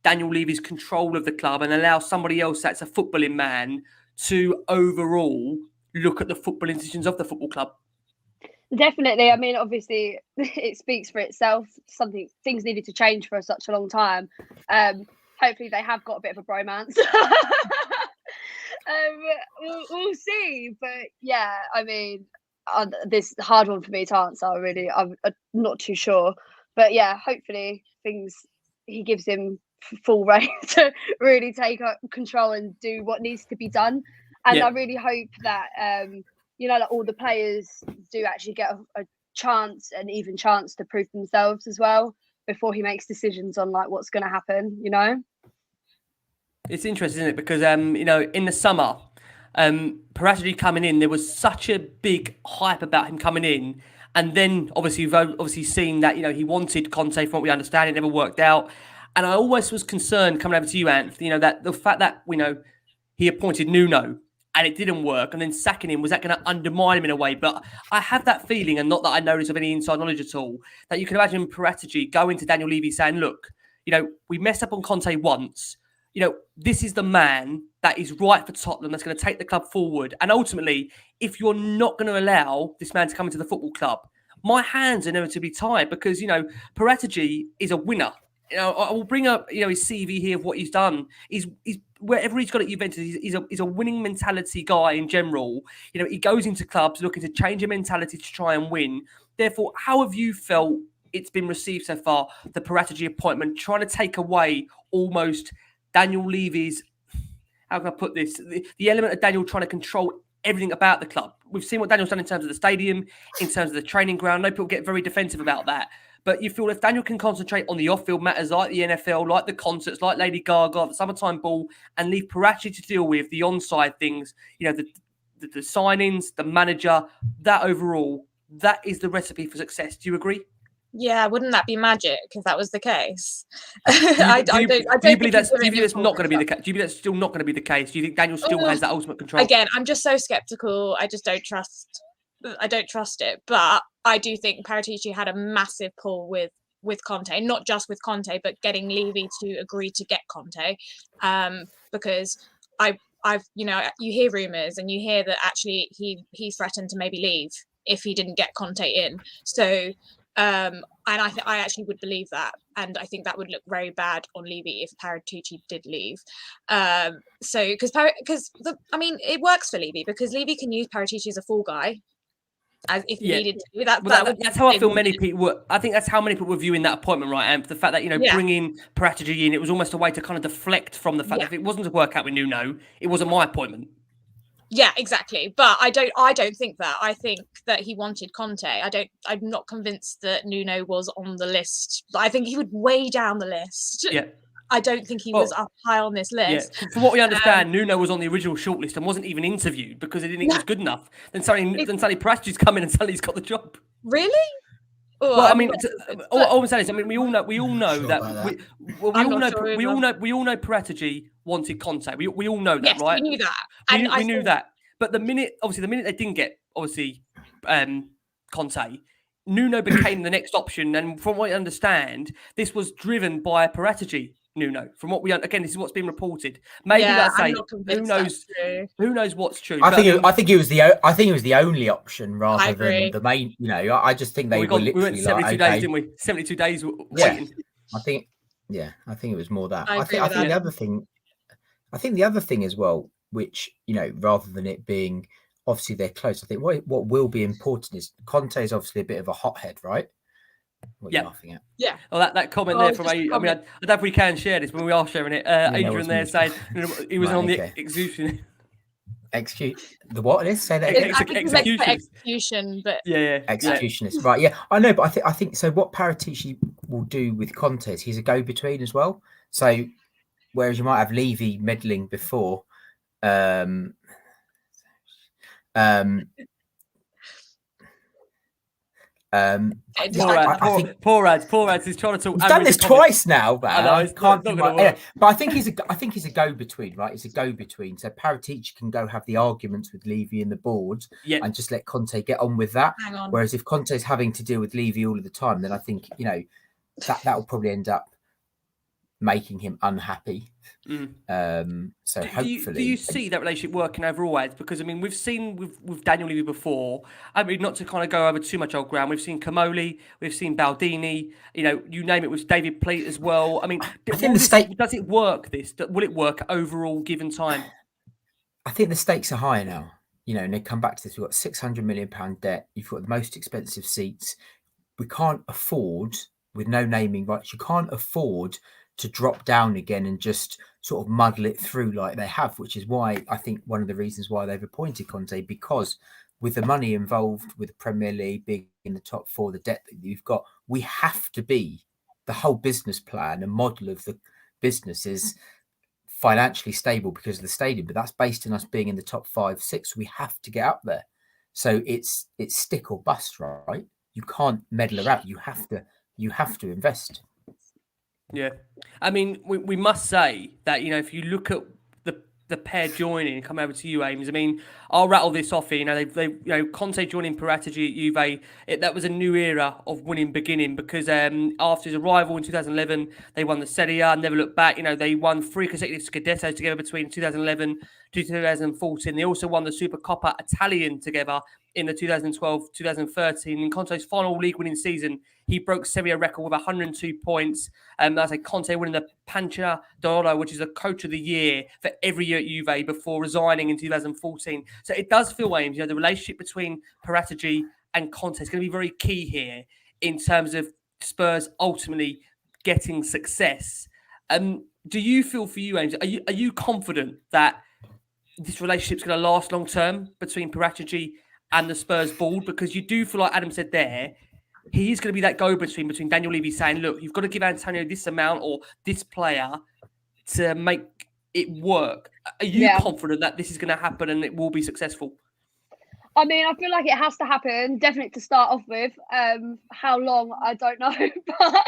Daniel Levy's control of the club and allow somebody else that's a footballing man to overall look at the footballing decisions of the football club? Definitely. I mean, obviously, it speaks for itself. Things needed to change for such a long time. Hopefully, they have got a bit of a bromance. We'll see. But yeah, I mean, this is a hard one for me to answer. I'm not too sure. But yeah, hopefully, he gives him full rein to really take control and do what needs to be done. And I really hope that that all the players do actually get a chance, an even chance to prove themselves as well before he makes decisions on like what's going to happen. It's interesting, isn't it? Because in the summer, Paratici coming in, there was such a big hype about him coming in, and then obviously we've seen that he wanted Conte, from what we understand, it never worked out. And I always was concerned coming over to you, Anth, that the fact that he appointed Nuno and it didn't work, and then sacking him, was that going to undermine him in a way? But I have that feeling, and not that I know this of any inside knowledge at all, that you can imagine Paratici going to Daniel Levy saying, look, we messed up on Conte once. This is the man that is right for Tottenham, that's going to take the club forward. And ultimately, if you're not going to allow this man to come into the football club, my hands are inevitably tied, because, Paratici is a winner. I will bring up, his CV here of what he's done. He's wherever he's got at Juventus, he's a winning mentality guy in general. He goes into clubs looking to change a mentality to try and win. Therefore, how have you felt it's been received so far, the Paratici appointment, trying to take away almost Daniel Levy's, how can I put this, the element of Daniel trying to control everything about the club? We've seen what Daniel's done in terms of the stadium, in terms of the training ground. No, people get very defensive about that. But you feel if Daniel can concentrate on the off-field matters like the NFL, like the concerts, like Lady Gaga, the summertime ball, and leave Paratici to deal with the on-side things, the signings, the manager, that overall, that is the recipe for success. Do you agree? Yeah, wouldn't that be magic if that was the case? Do you believe that's not going to be the case? Do you believe that's still not going to be the case? Do you think Daniel still has that ultimate control? Again, I'm just so skeptical. I just don't trust it. But I do think Paratici had a massive pull with Conte, not just with Conte, but getting Levy to agree to get Conte, because you hear rumours and you hear that actually he threatened to maybe leave if he didn't get Conte in. So. And I actually would believe that, and I think that would look very bad on Levy if Paratici did leave. Because it works for Levy, because Levy can use Paratici as a fall guy, as if he needed to. That's how I feel. Many people were. I think that's how many people were viewing that appointment, right? And the fact that bringing Paratici in, it was almost a way to kind of deflect from the fact that if it wasn't to work out with Nuno, it wasn't my appointment. Yeah, exactly. But I don't think that. I think that he wanted Conte. I'm not convinced that Nuno was on the list. I think he would way down the list. Yeah. I don't think he was up high on this list. Yeah. From what we understand, Nuno was on the original shortlist and wasn't even interviewed because they didn't think he was good enough. Then suddenly Paratici's come in and suddenly he's got the job. Really? Well, all I'm saying is, we all know that we all know Paratici wanted Conte. We all know that, right? We knew that. We knew that. But the minute they didn't get Conte, Nuno became the next option. And from what I understand, this was driven by Paratici. Nuno, from what this is what's been reported. Maybe that's who knows what's true. I think it was the only option rather than the main. I just think they were literally we went 72 days, didn't we? 72 days waiting. I think it was more that. I think the other thing as well, which rather than it being obviously they're close, I think what will be important is Conte is obviously a bit of a hothead, right? What are you laughing at? Yeah. Well, that comment there from I don't know if we can share this, but we are sharing it. Adrian there saying he was on the execution. The what it is? Say that again. Execution, but executionist. Right? Yeah, I know, but I think so. What Paratici will do with Conte is he's a go-between as well. So whereas you might have Levy meddling before, Poor ads. He's trying to talk. He's done this twice now, man. I can't do but I think he's a go-between, right? He's a go-between. So Paratici can go have the arguments with Levy and the board, and just let Conte get on with that. Whereas if Conte's having to deal with Levy all of the time, then I think that will probably end up making him unhappy. So hopefully, do you see that relationship working overall, Ed? Because we've seen with Daniel Levy before. Not to kind of go over too much old ground. We've seen Camoli, we've seen Baldini. You name it, with David Pleat as well. Does it work? Will it work overall given time? I think the stakes are higher now. And they come back to this. We've got £600 million debt. You've got the most expensive seats. We can't afford, with no naming rights, you can't afford to drop down again and just sort of muddle it through like they have, which is why I think one of the reasons why they've appointed Conte, because with the money involved with the Premier League being in the top four, the debt that you've got, we have to be, the whole business plan and model of the business is financially stable because of the stadium, but that's based on us being in the top 5, 6. We have to get up there. So it's stick or bust, right? You can't meddle around. You have to invest. Yeah, we must say that if you look at the pair joining, come over to you, Ames. I mean, I'll rattle this off here. Conte joining Paratici at Juve, that was a new era of winning beginning because after his arrival in 2011, they won the Serie A, never looked back. They won 3 consecutive Scudettos together between 2011 to 2014. They also won the Supercoppa Italian together in the 2012-2013. In Conte's final league winning season, he broke Serie A record with 102 points. That's Conte winning the Pancha d'Oro, which is the coach of the year for every year at Juve before resigning in 2014. So it does feel, Ames, the relationship between Paratici and Conte is going to be very key here in terms of Spurs ultimately getting success. Do you feel for you, Ames, are you confident that this relationship's going to last long term between Paratici and the Spurs board? Because you do feel like Adam said there, he is going to be that go-between between Daniel Levy saying, look, you've got to give Antonio this amount or this player to make it work. Are you confident that this is going to happen and it will be successful? I mean, I feel like it has to happen, definitely to start off with. How long, I don't know, but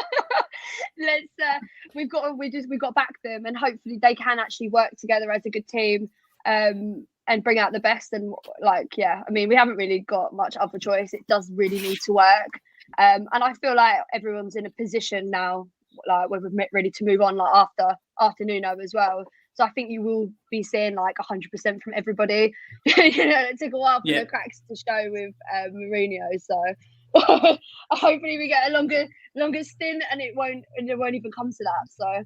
we've got to back them, and hopefully they can actually work together as a good team and bring out the best. And I mean, we haven't really got much other choice. It does really need to work. And I feel like everyone's in a position now, where we're ready to move on, after Nuno as well. So I think you will be seeing 100% from everybody. It took a while for the cracks to show with Mourinho. So hopefully we get a longer stint, and it won't even come to that. So.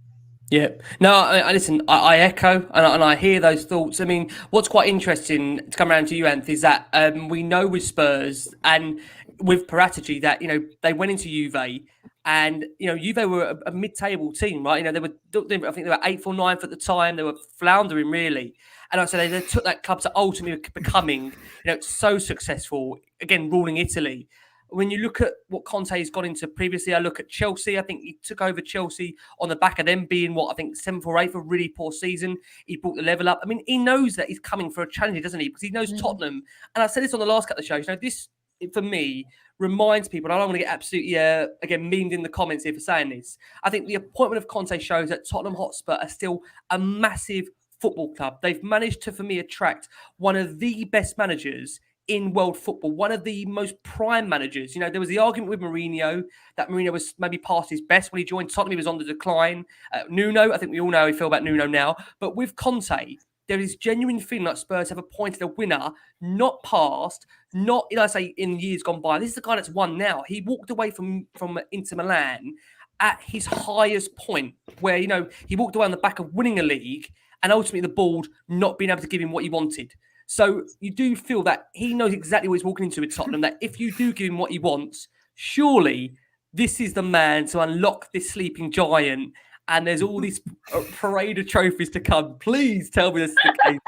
Yeah. No, I listen, I echo and I hear those thoughts. I mean, what's quite interesting to come around to you, Anth, is that we know with Spurs and with Paratici that, they went into Juve and, Juve were a mid-table team, right? They were, I think they were 8th or 9th at the time. They were floundering, really. And I said they took that club to ultimately becoming, so successful, again, ruling Italy. When you look at what Conte has gone into previously, I look at Chelsea. I think he took over Chelsea on the back of them being 7th or 8th, a really poor season. He brought the level up. I mean, he knows that he's coming for a challenge, doesn't he? Because he knows Tottenham. And I said this on the last couple of shows. This, for me, reminds people, and I don't want to get absolutely, again, memed in the comments here for saying this. I think the appointment of Conte shows that Tottenham Hotspur are still a massive football club. They've managed to, for me, attract one of the best managers in world football, one of the most prime managers. There was the argument with Mourinho that Mourinho was maybe past his best when he joined Tottenham. He was on the decline. Nuno, I think we all know how we feel about Nuno now. But with Conte, there is genuine feeling like Spurs have appointed a winner, not past, not, in years gone by. This is the guy that's won now. He walked away from Inter Milan at his highest point where, he walked away on the back of winning a league and ultimately the board not being able to give him what he wanted. So you do feel that he knows exactly what he's walking into with Tottenham, that if you do give him what he wants, surely this is the man to unlock this sleeping giant. And there's all these parade of trophies to come. Please tell me this is the case.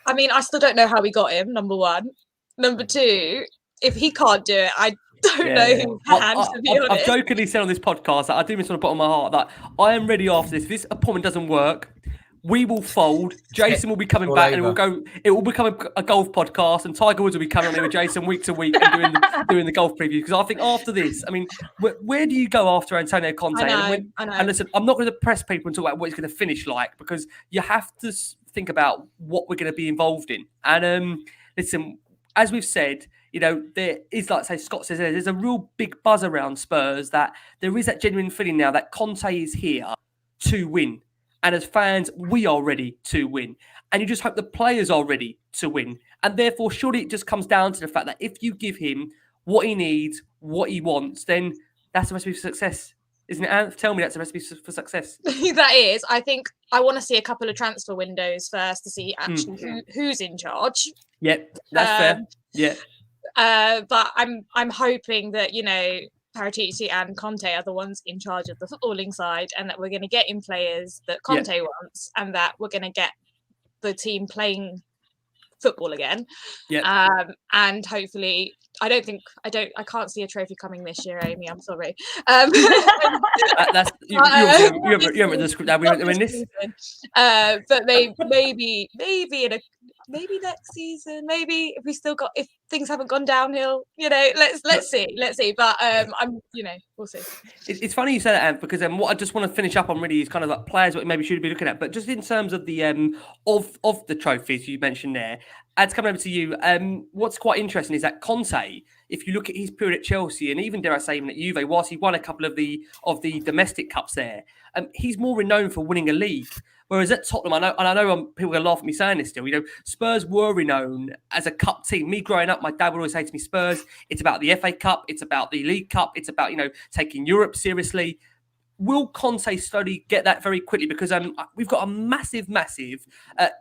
I mean, I still don't know how we got him, number one. Number two, if he can't do it, I don't know who can, to be honest. I've jokingly said on this podcast that I do miss on the bottom of my heart that I am ready after this. If this appointment doesn't work, we will fold. Jason will be coming back, and it will become a golf podcast, and Tiger Woods will be coming on here with Jason week to week and doing the golf preview. Because I think after this, I mean, where do you go after Antonio Conte? I know. And listen, I'm not going to press people and talk about what it's going to finish like, because you have to think about what we're going to be involved in. And listen, as we've said, there is, like say Scott says, there's a real big buzz around Spurs that there is that genuine feeling now that Conte is here to win. And as fans, we are ready to win. And you just hope the players are ready to win. And therefore, surely it just comes down to the fact that if you give him what he needs, what he wants, then that's the recipe for success. Isn't it, Anth? Tell me that's the recipe for success. That is. I think I want to see a couple of transfer windows first to see actually who's in charge. Yep, that's fair. Yeah. But I'm hoping that, Paratici and Conte are the ones in charge of the footballing side, and that we're going to get in players that Conte wants, and that we're going to get the team playing football again. And hopefully, I can't see a trophy coming this year, Amy. I'm sorry. That's you haven't the script now. We're in this. But maybe in maybe next season, maybe if things haven't gone downhill, let's see. But we'll see. It's funny you say that, Ant, because what I just want to finish up on really is kind of like players what maybe should be looking at, but just in terms of the of the trophies you mentioned there. Ads, coming over to you. What's quite interesting is that Conte, if you look at his period at Chelsea and even dare I say even at Juve, whilst he won a couple of the domestic cups there, he's more renowned for winning a league. Whereas at Tottenham, I know people are going to laugh at me saying this still. Spurs were renowned as a cup team. Me growing up, my dad would always say to me, "Spurs, it's about the FA Cup, it's about the League Cup, it's about taking Europe seriously." Will Conte slowly get that very quickly? Because we've got a massive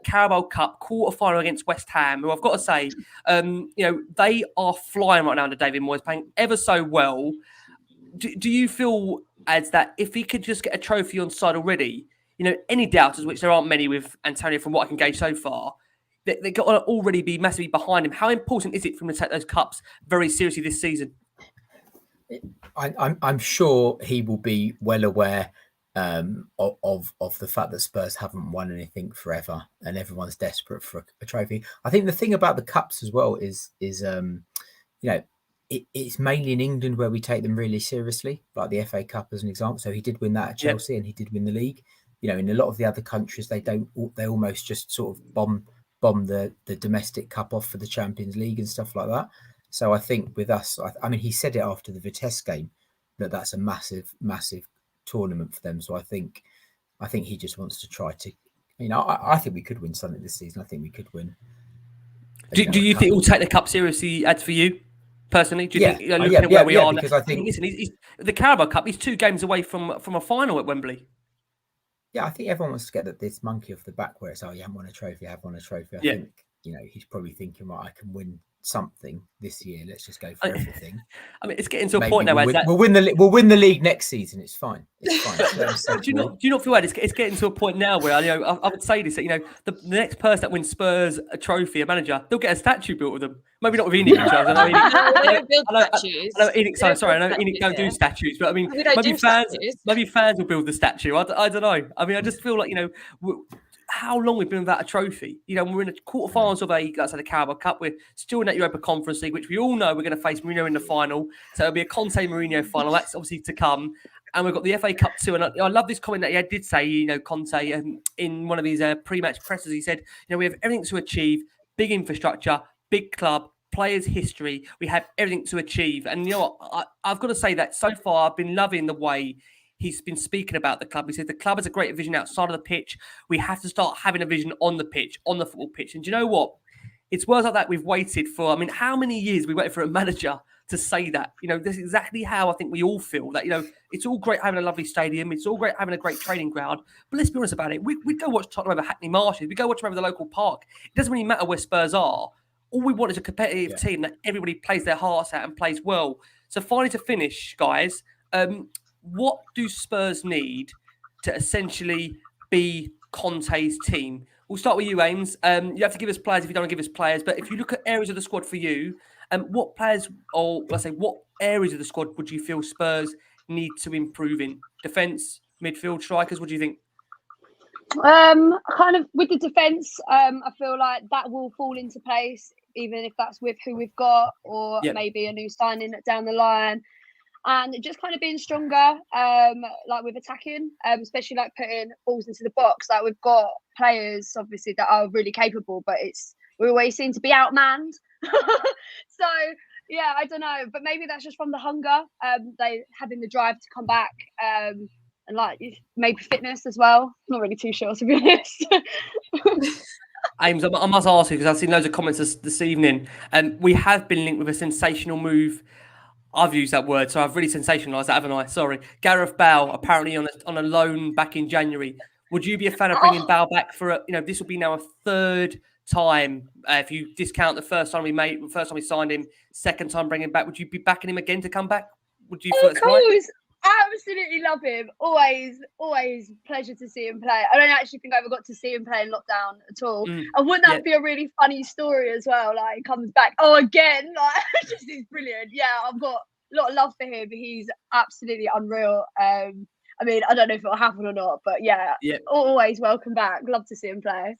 Carabao Cup quarter-final against West Ham, who I've got to say, they are flying right now under David Moyes, playing ever so well. Do you feel as that if he could just get a trophy on side already, any doubters, which there aren't many with Antonio from what I can gauge so far, they've got to already be massively behind him. How important is it for him to take those cups very seriously this season? I'm sure he will be well aware of the fact that Spurs haven't won anything forever, and everyone's desperate for a trophy. I think the thing about the cups as well is it's mainly in England where we take them really seriously, like the FA Cup as an example. So he did win that at Chelsea, and he did win the league. In a lot of the other countries, they almost just sort of bomb the domestic cup off for the Champions League and stuff like that. So I think with us, I mean, he said it after the Vitesse game that's a massive tournament for them. So I think he just wants to try to, I think we could win something this season. I think we could win. Do you think we'll take the cup seriously, Ads, for you personally? Do you think looking at where we are? Because I think listen, he's the Carabao Cup. He's 2 games away from a final at Wembley. Yeah, I think everyone wants to get this monkey off the back where it's, you haven't won a trophy, I have won a trophy. I think, he's probably thinking, right, I can win something this year. Let's just go for everything. I mean, it's getting to a point now where we'll win the league next season. It's fine. It's fine. do you not feel bad? It's getting to a point now where I would say this, that the next person that wins Spurs a trophy, a manager, they'll get a statue built with them. Maybe not with Enoch. I know Enoch. Sorry, I know Enoch don't do statues, but I mean, maybe fans will build the statue. I don't know. I mean, I just feel like how long we've been without a trophy. We're in the quarterfinals of the Carabao Cup. We're still in that Europa Conference League, which we all know we're going to face Mourinho in the final. So it'll be a Conte-Mourinho final. That's obviously to come. And we've got the FA Cup too. And I love this comment that he did say, Conte, in one of his pre-match presses, he said, we have everything to achieve, big infrastructure, big club, players' history. We have everything to achieve. And I've got to say that so far I've been loving the way he's been speaking about the club. He said the club has a great vision outside of the pitch. We have to start having a vision on the pitch, on the football pitch. And do you know what? It's words like that we've waited for. I mean, how many years we waited for a manager to say that? This is exactly how I think we all feel. That, it's all great having a lovely stadium. It's all great having a great training ground. But let's be honest about it. We'd go watch Tottenham over Hackney Marshes. We go watch them over the local park. It doesn't really matter where Spurs are. All we want is a competitive team that everybody plays their hearts out and plays well. So finally to finish, guys, what do Spurs need to essentially be Conte's team? We'll start with you, Ames. You have to give us players if you don't want to give us players. But if you look at areas of the squad for you, what players, or let's say, what areas of the squad would you feel Spurs need to improve in? Defence, midfield, strikers, what do you think? Kind of with the defence, I feel like that will fall into place, even if that's with who we've got or maybe a new signing down the line. And just kind of being stronger, like with attacking, especially like putting balls into the box. Like we've got players, obviously, that are really capable, but we always seem to be outmanned. So, yeah, I don't know. But maybe that's just from the hunger, they having the drive to come back, and like maybe fitness as well. Not really too sure, to be honest. Ames, I must ask you, because I've seen loads of comments this evening, and we have been linked with a sensational move. I've used that word, so I've really sensationalised that, haven't I? Sorry. Gareth Bale, apparently on a loan back in January. Would you be a fan of bringing Bale back for this will be now a 3rd time. If you discount the first time we signed him, 2nd time bringing him back, would you be backing him again to come back? Would you feel it's right? Absolutely love him. Always pleasure to see him play. I don't actually think I ever got to see him play in lockdown at all. And wouldn't that be a really funny story as well? Like he comes back, again, like just he's brilliant. Yeah, I've got a lot of love for him. He's absolutely unreal. I mean, I don't know if it'll happen or not, but yeah. Always welcome back. Love to see him play.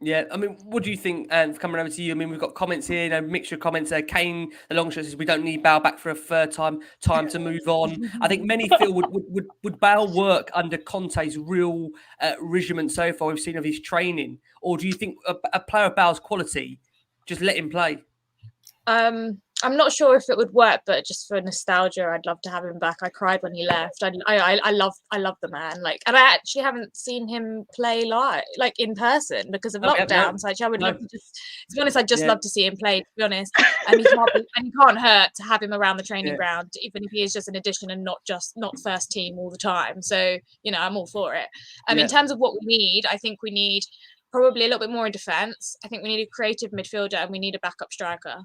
Yeah, I mean, what do you think? Coming over to you, I mean, we've got comments here, a mixture of comments. Kane, the long shot says we don't need Bale back for a third time. Time to move on. I think many feel would Bale work under Conte's real regiment so far we've seen of his training, or do you think a player of Bale's quality just let him play? I'm not sure if it would work, but just for nostalgia, I'd love to have him back. I cried when he left. I love the man. Like, and I actually haven't seen him play live, like in person, because of lockdown. So actually, I would love to just, to be honest, I'd just love to see him play. To be honest, and he can't hurt to have him around the training ground, even if he is just an addition and not first team all the time. So I'm all for it. In terms of what we need, I think we need probably a little bit more in defence. I think we need a creative midfielder and we need a backup striker.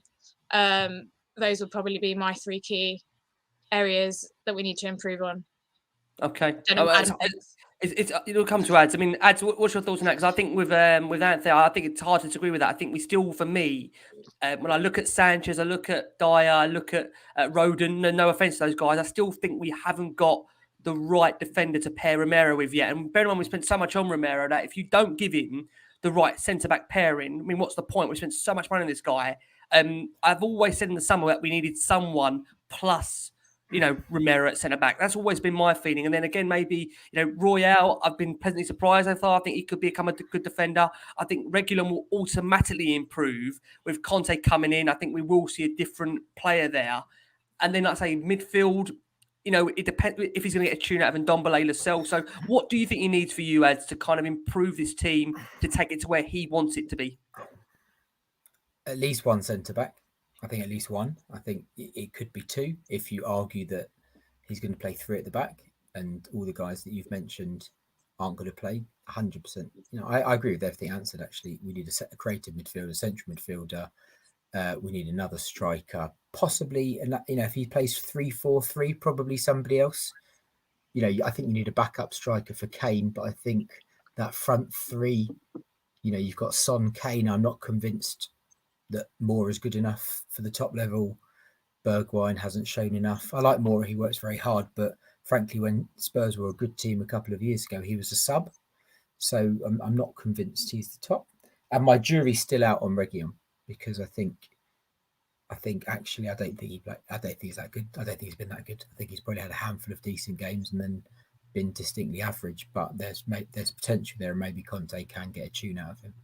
Those would probably be my 3 key areas that we need to improve on. Okay. It'll come to Ads. I mean, Ads, what's your thoughts on that? Because I think with Anthoulla, I think it's hard to disagree with that. I think we still, for me, when I look at Sanchez, I look at Dyer, I look at Roden, no offence to those guys, I still think we haven't got the right defender to pair Romero with yet. And bear in mind, we spent so much on Romero that if you don't give him the right centre-back pairing, I mean, what's the point? We spent so much money on this guy. I've always said in the summer that we needed someone plus, Romero at centre-back. That's always been my feeling. And then again, maybe, Royale, I've been pleasantly surprised. I think he could become a good defender. I think Reguilon will automatically improve with Conte coming in. I think we will see a different player there. And then, like I say, midfield, it depends if he's going to get a tune out of Ndombele, Lascelles. So what do you think he needs for you, Ads, to kind of improve this team to take it to where he wants it to be? At least one centre-back. I think at least one. I think it could be 2 if you argue that he's going to play 3 at the back and all the guys that you've mentioned aren't going to play 100%. I agree with everything answered, actually. We need a creative midfielder, central midfielder. We need another striker, possibly. And if he plays 3-4-3, probably somebody else. I think you need a backup striker for Kane, but I think that front 3, you've got Son, Kane. I'm not convinced that Moore is good enough for the top level. Bergwijn hasn't shown enough. I like Moore. He works very hard, but frankly, when Spurs were a good team a couple of years ago, he was a sub. So I'm not convinced he's the top. And my jury's still out on Reguilon because I think actually I don't think he's that good. I don't think he's been that good. I think he's probably had a handful of decent games and then been distinctly average. But there's potential there, and maybe Conte can get a tune out of him.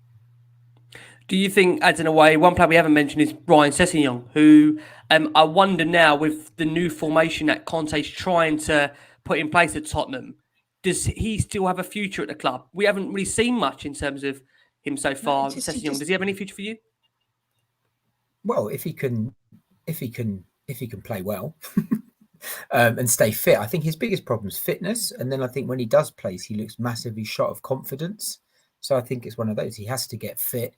Do you think, as in a way, one player we haven't mentioned is Ryan Sessegnon, who I wonder now with the new formation that Conte's trying to put in place at Tottenham, does he still have a future at the club? We haven't really seen much in terms of him so far. Sessegnon, does he have any future for you? Well, if he can play well and stay fit, I think his biggest problem is fitness. And then I think when he does play, he looks massively shot of confidence. So I think it's one of those. He has to get fit.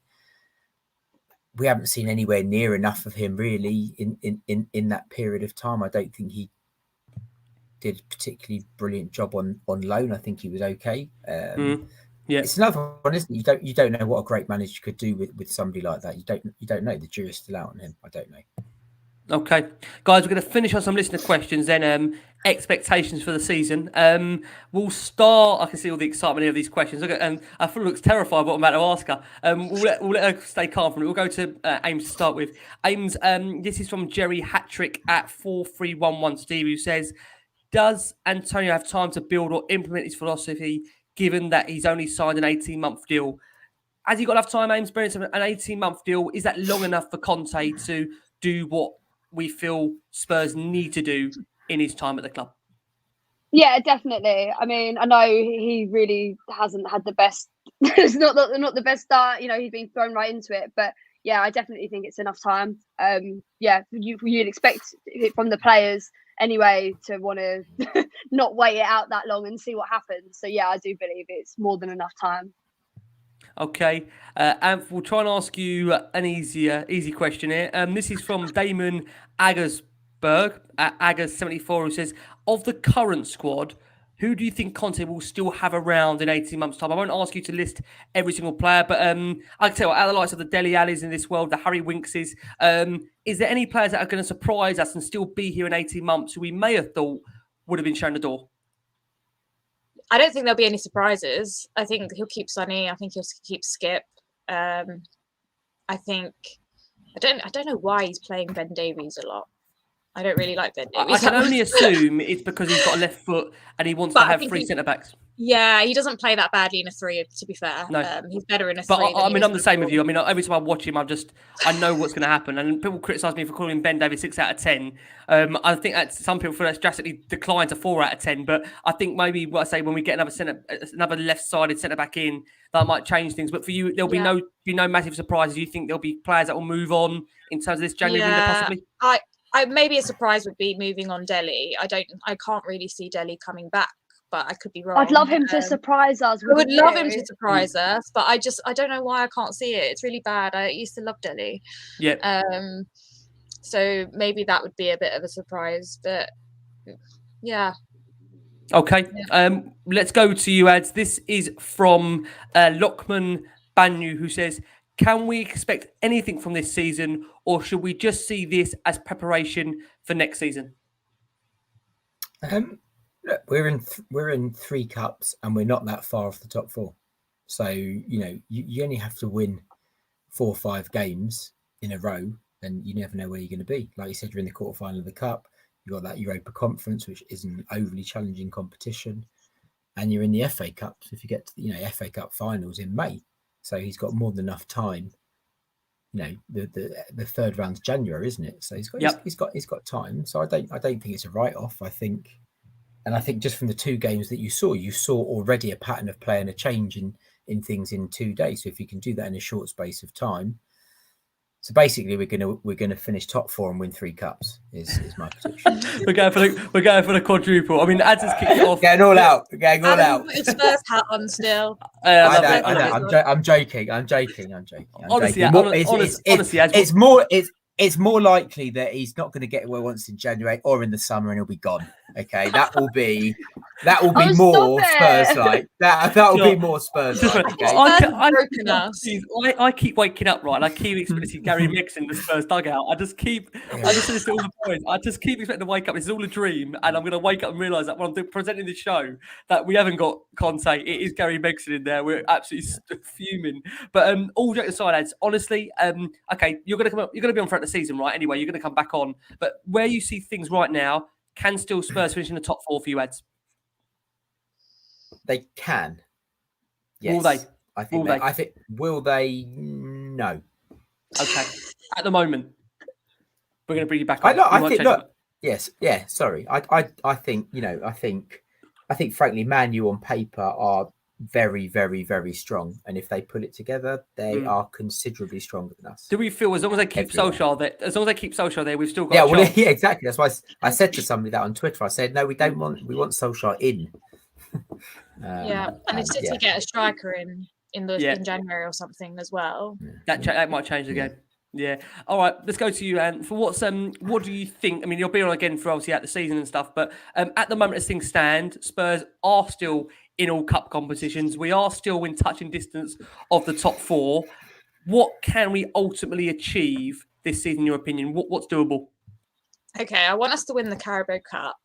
We haven't seen anywhere near enough of him really in that period of time. I don't think he did a particularly brilliant job on loan. I think he was okay. It's another one, isn't it? You don't know what a great manager could do with somebody like that. You don't know. The jury's still out on him. I don't know. Okay, guys, we're going to finish on some listener questions then. Expectations for the season. We'll start. I can see all the excitement of these questions. Look at, Anthoulla looks terrified what I'm about to ask her. We'll let her stay calm from it. We'll go to Ames to start with. Ames, this is from Jerry Hattrick at 4311 Steve, who says, does Antonio have time to build or implement his philosophy given that he's only signed an 18-month deal? Has he got enough time, Ames? An 18-month deal, is that long enough for Conte to do what we feel Spurs need to do in his time at the club? Yeah, definitely. I mean, I know he really hasn't had the best. It's not the best start. He's been thrown right into it. But yeah, I definitely think it's enough time. You'd expect it from the players anyway to want to not wait it out that long and see what happens. So yeah, I do believe it's more than enough time. Okay, and we'll try and ask you an easy question here. This is from Damon Aggersberg at Aggers74, who says, of the current squad, who do you think Conte will still have around in 18 months' time? I won't ask you to list every single player, but I can tell you, out of the likes of the Dele Allis in this world, the Harry Winkses, is there any players that are going to surprise us and still be here in 18 months who we may have thought would have been shown the door? I don't think there'll be any surprises. I think he'll keep Sonny. I think he'll keep Skipp. I think I don't know why he's playing Ben Davies a lot. I don't really like Ben Davies. I can only assume it's because he's got a left foot and he wants to have three centre backs. Yeah, he doesn't play that badly in a 3, to be fair. No. He's better in a 3. But I mean, I'm the same with you. I mean, every time I watch him, I know what's going to happen. And people criticise me for calling Ben Davies 6 out of 10. I think that some people feel that's drastically declined to 4 out of 10. But I think maybe what I say when we get another left-sided centre back in, that might change things. But for you, there'll be no massive surprises. You think there'll be players that will move on in terms of this January window, possibly? I maybe a surprise would be moving on Dele. I can't really see Dele coming back, but I could be wrong. I'd love him to surprise us. I would love him to surprise us, but I don't know why I can't see it. It's really bad. I used to love Dele. Yeah. So maybe that would be a bit of a surprise, but yeah. Okay. Yeah. Let's go to you, Ads. This is from Lockman Banyu, who says, can we expect anything from this season, or should we just see this as preparation for next season? Look, we're in 3 cups and we're not that far off the top 4. So, you only have to win 4 or 5 games in a row and you never know where you're going to be. Like you said, you're in the quarterfinal of the cup. You've got that Europa Conference, which isn't an overly challenging competition. And you're in the FA Cup. So if you get to the FA Cup finals in May. So he's got more than enough time. The third round's January, isn't it? So he's got time. So I don't think it's a write-off. I think just from the 2 games that you saw already a pattern of play and a change in things in 2 days. So if you can do that in a short space of time. So basically, we're gonna finish top 4 and win 3 cups. Is my prediction. we're going for the quadruple. I mean, Ads has kicked it off. Getting all out. Put his Spurs hat on still. I know. I'm joking. Honestly, it's more likely that he's not going to get where he wants in January or in the summer, and he'll be gone. Okay, that will be more Spurs like. That will be more Spurs like. Okay? I keep waking up, right? I keep expecting Gary Mix in the Spurs dugout. I just listen to all the points. I just keep expecting to wake up. This is all a dream, and I'm going to wake up and realise that when I'm presenting the show, that we haven't got Conte. It is Gary Mixon in there. We're absolutely fuming. But all jokes aside, Ads, honestly, okay, you're going to be on throughout the season, right? Anyway, you're going to come back on. But where you see things right now, can still Spurs finish in the top 4 for you, Ads? They can. Yes. Will they? I think. Will they? No. Okay. At the moment, we're going to bring you back on. I think. Look. Yes. Yeah. Sorry. I think. I think. Frankly, Man U on paper are very, very, very strong, and if they put it together, they are considerably stronger than us. Do we feel as long as they keep Solskjaer there, we've still got? Yeah, exactly. That's why I said to somebody that on Twitter. I said, no, we want Solskjaer in. And if City get a striker in January or something as well, that might change the game. Yeah. All right. Let's go to you, Anne. For what do you think? I mean, you'll be on again for obviously out the season and stuff, but at the moment as things stand, Spurs are still in all cup competitions. We are still in touching distance of the top 4. What can we ultimately achieve this season, in your opinion? What's doable? Okay, I want us to win the Carabao Cup.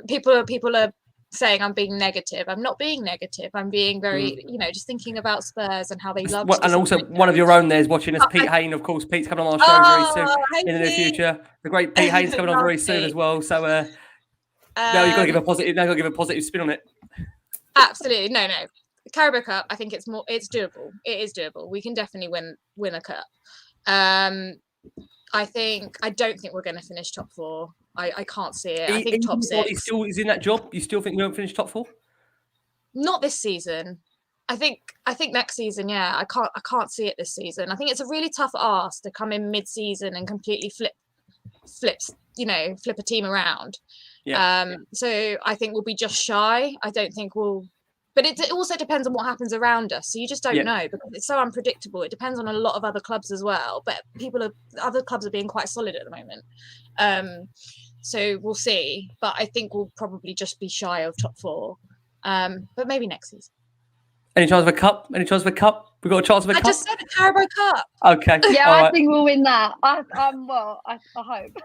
People are saying I'm being negative. I'm not being negative. I'm being very, just thinking about Spurs and how they love. And also, one of your own there is watching us, Pete Hayne, of course. Pete's coming on our show very soon in the near future. The great Pete Hayne's coming on very soon as well. So now you've got to give a positive. Now you've got to give a positive spin on it. Absolutely, no. The Carabao Cup, I think it's doable. It is doable. We can definitely win a cup. I don't think we're going to finish top 4. I can't see it. I think top 6. He still is in that job. You still think we won't finish top 4? Not this season. I think next season. Yeah, I can't see it this season. I think it's a really tough ask to come in mid-season and completely flip a team around. Yeah. So I think we'll be just shy. I don't think we'll. But it also depends on what happens around us. So you just don't know because it's so unpredictable. It depends on a lot of other clubs as well. But other clubs are being quite solid at the moment. So we'll see. But I think we'll probably just be shy of top 4. But maybe next season. Any chance of a cup? We got a chance of a I cup? just said a Carabao Cup. Okay. Yeah, all I right. think we'll win that. I hope.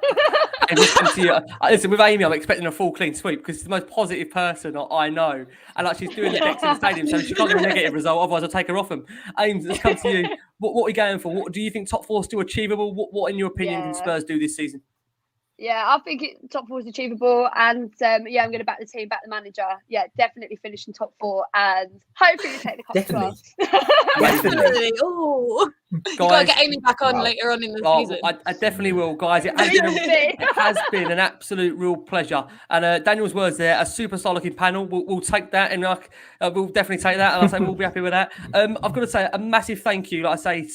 And just come to you. Listen, with Amy, I'm expecting a full clean sweep because she's the most positive person I know. And like she's doing the decks in the stadium, so she can't get a negative result, otherwise I'll take her off them. Ames, let's come to you. What are we going for? What do you think top four is still achievable? What in your opinion, can Spurs do this season? Yeah, I think top four is achievable, and I'm going to back the team, back the manager. Yeah, definitely finish in top four, and hopefully we take the cup Definitely. to us. Definitely. Oh, you got to get Amy back on later on in the season. I definitely will, guys. It has been an absolute real pleasure. And Daniel's words there, a superstar looking panel. We'll take that, and we'll definitely take that. And I say we'll be happy with that. I've got to say a massive thank you, like I say,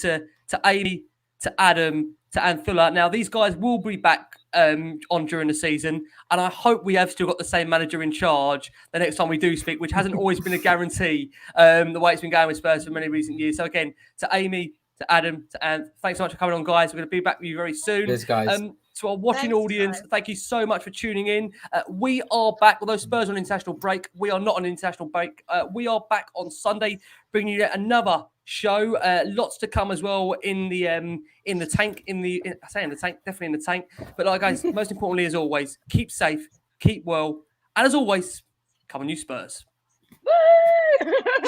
to Amy, to Adam, to Anthoulla. Now these guys will be back on during the season, and I hope we have still got the same manager in charge the next time we do speak, which hasn't always been a guarantee the way it's been going with Spurs for many recent years. So again, to Amy, to Adam, to Ant, thanks so much for coming on, guys. We're going to be back with you very soon. Cheers, guys. To our watching audience, thank you so much for tuning in. We are back, although Spurs are on international break, we are not on international break. We are back on Sunday, bringing you another show. Lots to come as well in the tank. Definitely in the tank. But like guys, most importantly, as always, keep safe, keep well, and as always, come on, you Spurs.